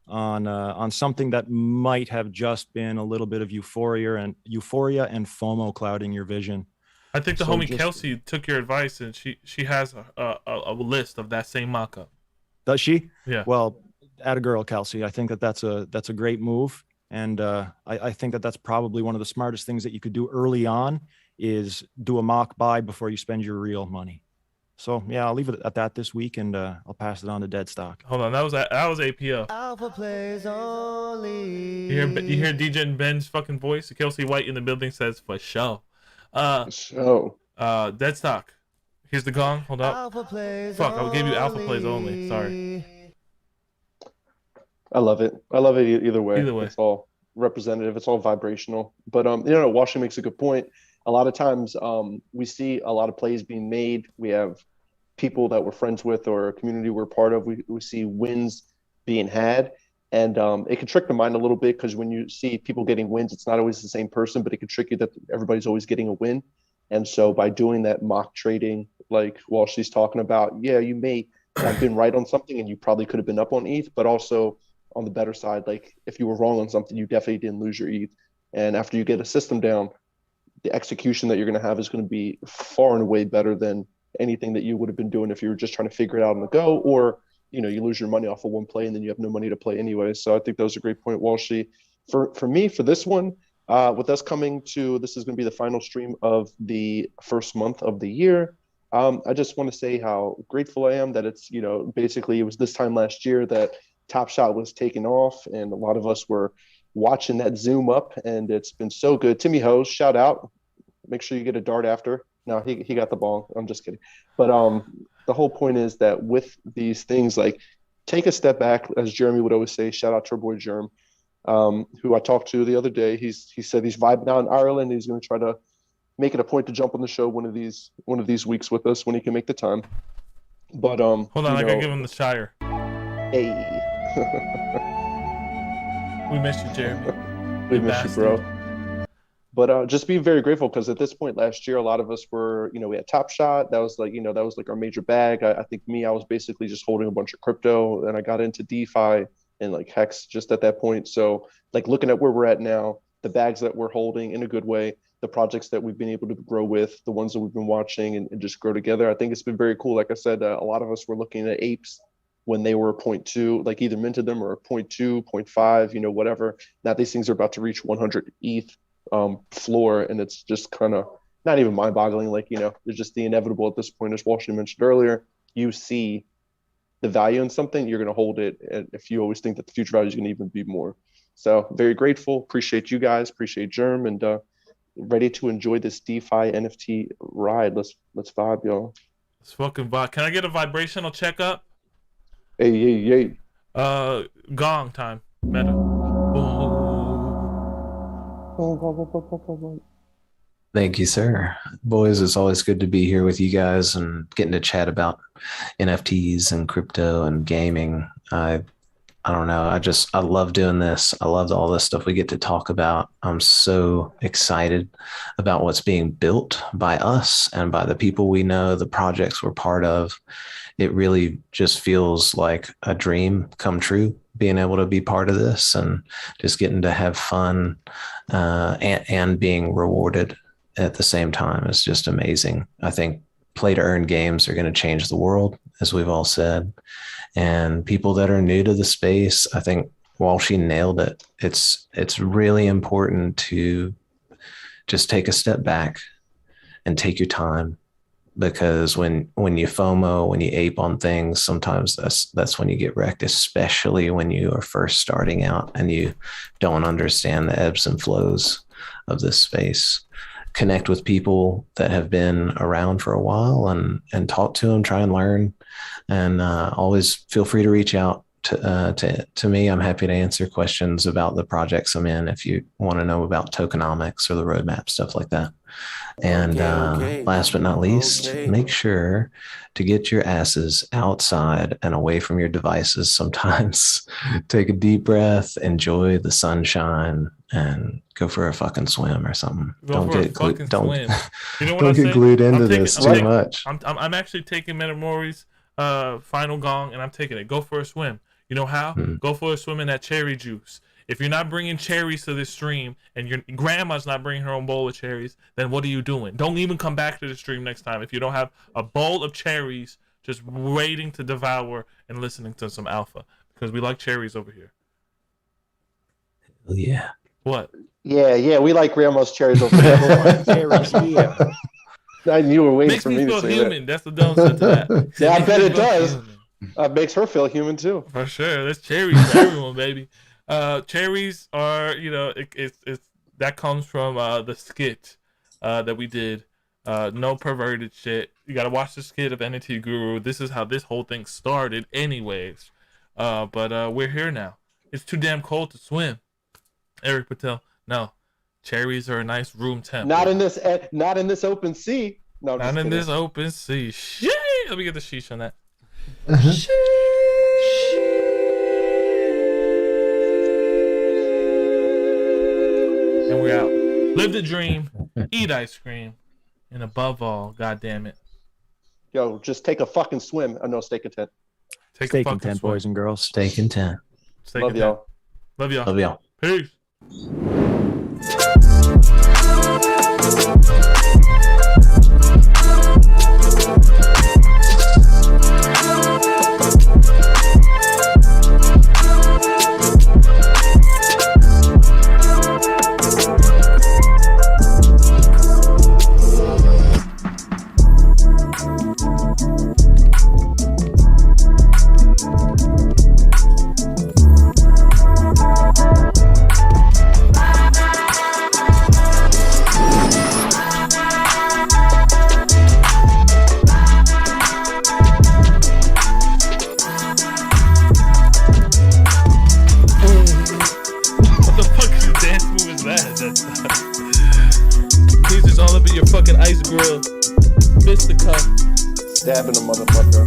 on something that might have just been a little bit of euphoria and FOMO clouding your vision. I think the homie Kelsey took your advice, and she has a list of that same mock-up. Does she? Yeah. Well, atta girl, Kelsey. I think that's a great move, and I think that's probably one of the smartest things that you could do early on is do a mock buy before you spend your real money. So yeah, I'll leave it at that this week, and I'll pass it on to DeadStock. Hold on, that was APO. Alpha plays only. You hear DJ and Ben's fucking voice? Kelsey White in the building says for show. DeadStock. Here's the gong. Hold up. Fuck, I gave you alpha plays only. Sorry. I love it. Either way. It's all representative. It's all vibrational. But Walshy makes a good point. A lot of times we see a lot of plays being made. We have people that we're friends with or a community we're part of. We see wins being had. And it can trick the mind a little bit because when you see people getting wins, it's not always the same person, but it can trick you that everybody's always getting a win. And so by doing that mock trading, like Walshy's talking about, yeah, you may have been right on something and you probably could have been up on ETH, but also on the better side, like if you were wrong on something, you definitely didn't lose your ETH. And after you get a system down, the execution that you're going to have is going to be far and away better than anything that you would have been doing if you were just trying to figure it out on the go, or you lose your money off of one play and then you have no money to play anyway. So I think that was a great point, Walshy. For me, for this one, with us coming to, this is going to be the final stream of the first month of the year. I just want to say how grateful I am that it's, basically it was this time last year that Top Shot was taking off and a lot of us were watching that zoom up and it's been so good. Timmy Hose, shout out. Make sure you get a dart after. No, he got the ball. I'm just kidding. But the whole point is that with these things, like take a step back, as Jeremy would always say, shout out to our boy Germ, who I talked to the other day. He said he's vibing out in Ireland. He's going to try to make it a point to jump on the show one of these weeks with us when he can make the time. But hold on, I gotta give him the Shire. Hey. We miss you, Jeremy. We miss you, bro. But just be very grateful because at this point last year, a lot of us were, we had Top Shot. That was like, that was like our major bag. I think I was basically just holding a bunch of crypto and I got into DeFi and like Hex just at that point. So like looking at where we're at now, the bags that we're holding in a good way, the projects that we've been able to grow with, the ones that we've been watching and just grow together. I think it's been very cool. Like I said, a lot of us were looking at apes when they were 0.2, like either minted them or 0.2, 0.5, whatever. Now these things are about to reach 100 ETH. Floor, and it's just kind of not even mind-boggling. Like it's just the inevitable at this point, as Walshy mentioned earlier. You see the value in something, you're going to hold it, and if you always think that the future value is going to even be more. So very grateful, appreciate you guys, appreciate Germ, and ready to enjoy this DeFi NFT ride. Let's vibe, y'all. Let's fucking vibe. Can I get a vibrational checkup? Hey. Gong time. Meta. Thank you, sir. Boys, it's always good to be here with you guys and getting to chat about NFTs and crypto and gaming. I I don't know. I love doing this. I love all this stuff we get to talk about. I'm so excited about what's being built by us and by the people we know, the projects we're part of. It really just feels like a dream come true, being able to be part of this and just getting to have fun and being rewarded at the same time. It's just amazing. I think play to earn games are going to change the world, as we've all said. And people that are new to the space, I think Walshy nailed it. It's really important to just take a step back and take your time, because when you FOMO, when you ape on things, sometimes that's when you get wrecked, especially when you are first starting out and you don't understand the ebbs and flows of this space. Connect with people that have been around for a while and talk to them, try and learn, and always feel free to reach out to me. I'm happy to answer questions about the projects I'm in if you want to know about tokenomics or the roadmap, stuff like that. And last but not least, make sure to get your asses outside and away from your devices sometimes. Take a deep breath, enjoy the sunshine, and go for a fucking swim or something. Don't get glued into this too much. I'm actually taking Metamori's final gong, and I'm taking it. Go for a swim. You know how? Go for a swim in that cherry juice. If you're not bringing cherries to this stream and your grandma's not bringing her own bowl of cherries, then what are you doing? Don't even come back to the stream next time if you don't have a bowl of cherries just waiting to devour and listening to some alpha, because we like cherries over here. Hell yeah. What? Yeah, we like grandma's cherries over there. Cherries, yeah. I knew you were waiting Makes for me to feel say human. that. That's the dumb side to that. Yeah, I bet it does. Human. Makes her feel human too. For sure. That's cherries for everyone, baby. Cherries are, it's that comes from the skit that we did. No perverted shit. You gotta watch the skit of Nftguru. This is how this whole thing started anyways. But we're here now. It's too damn cold to swim. Eric Patel, no. Cherries are a nice room temp. Not in this open sea. No, not in this open sea. Shit. Let me get the sheesh on that. And we're out. Live the dream, eat ice cream, and above all, goddamn it, yo, just take a fucking swim. Oh no, stay content. Stay content, boys and girls. Stay content. Stay Love content. y'all. Love y'all. Love y'all. Peace. Fucking ice grill, fist the cup, stabbing a motherfucker.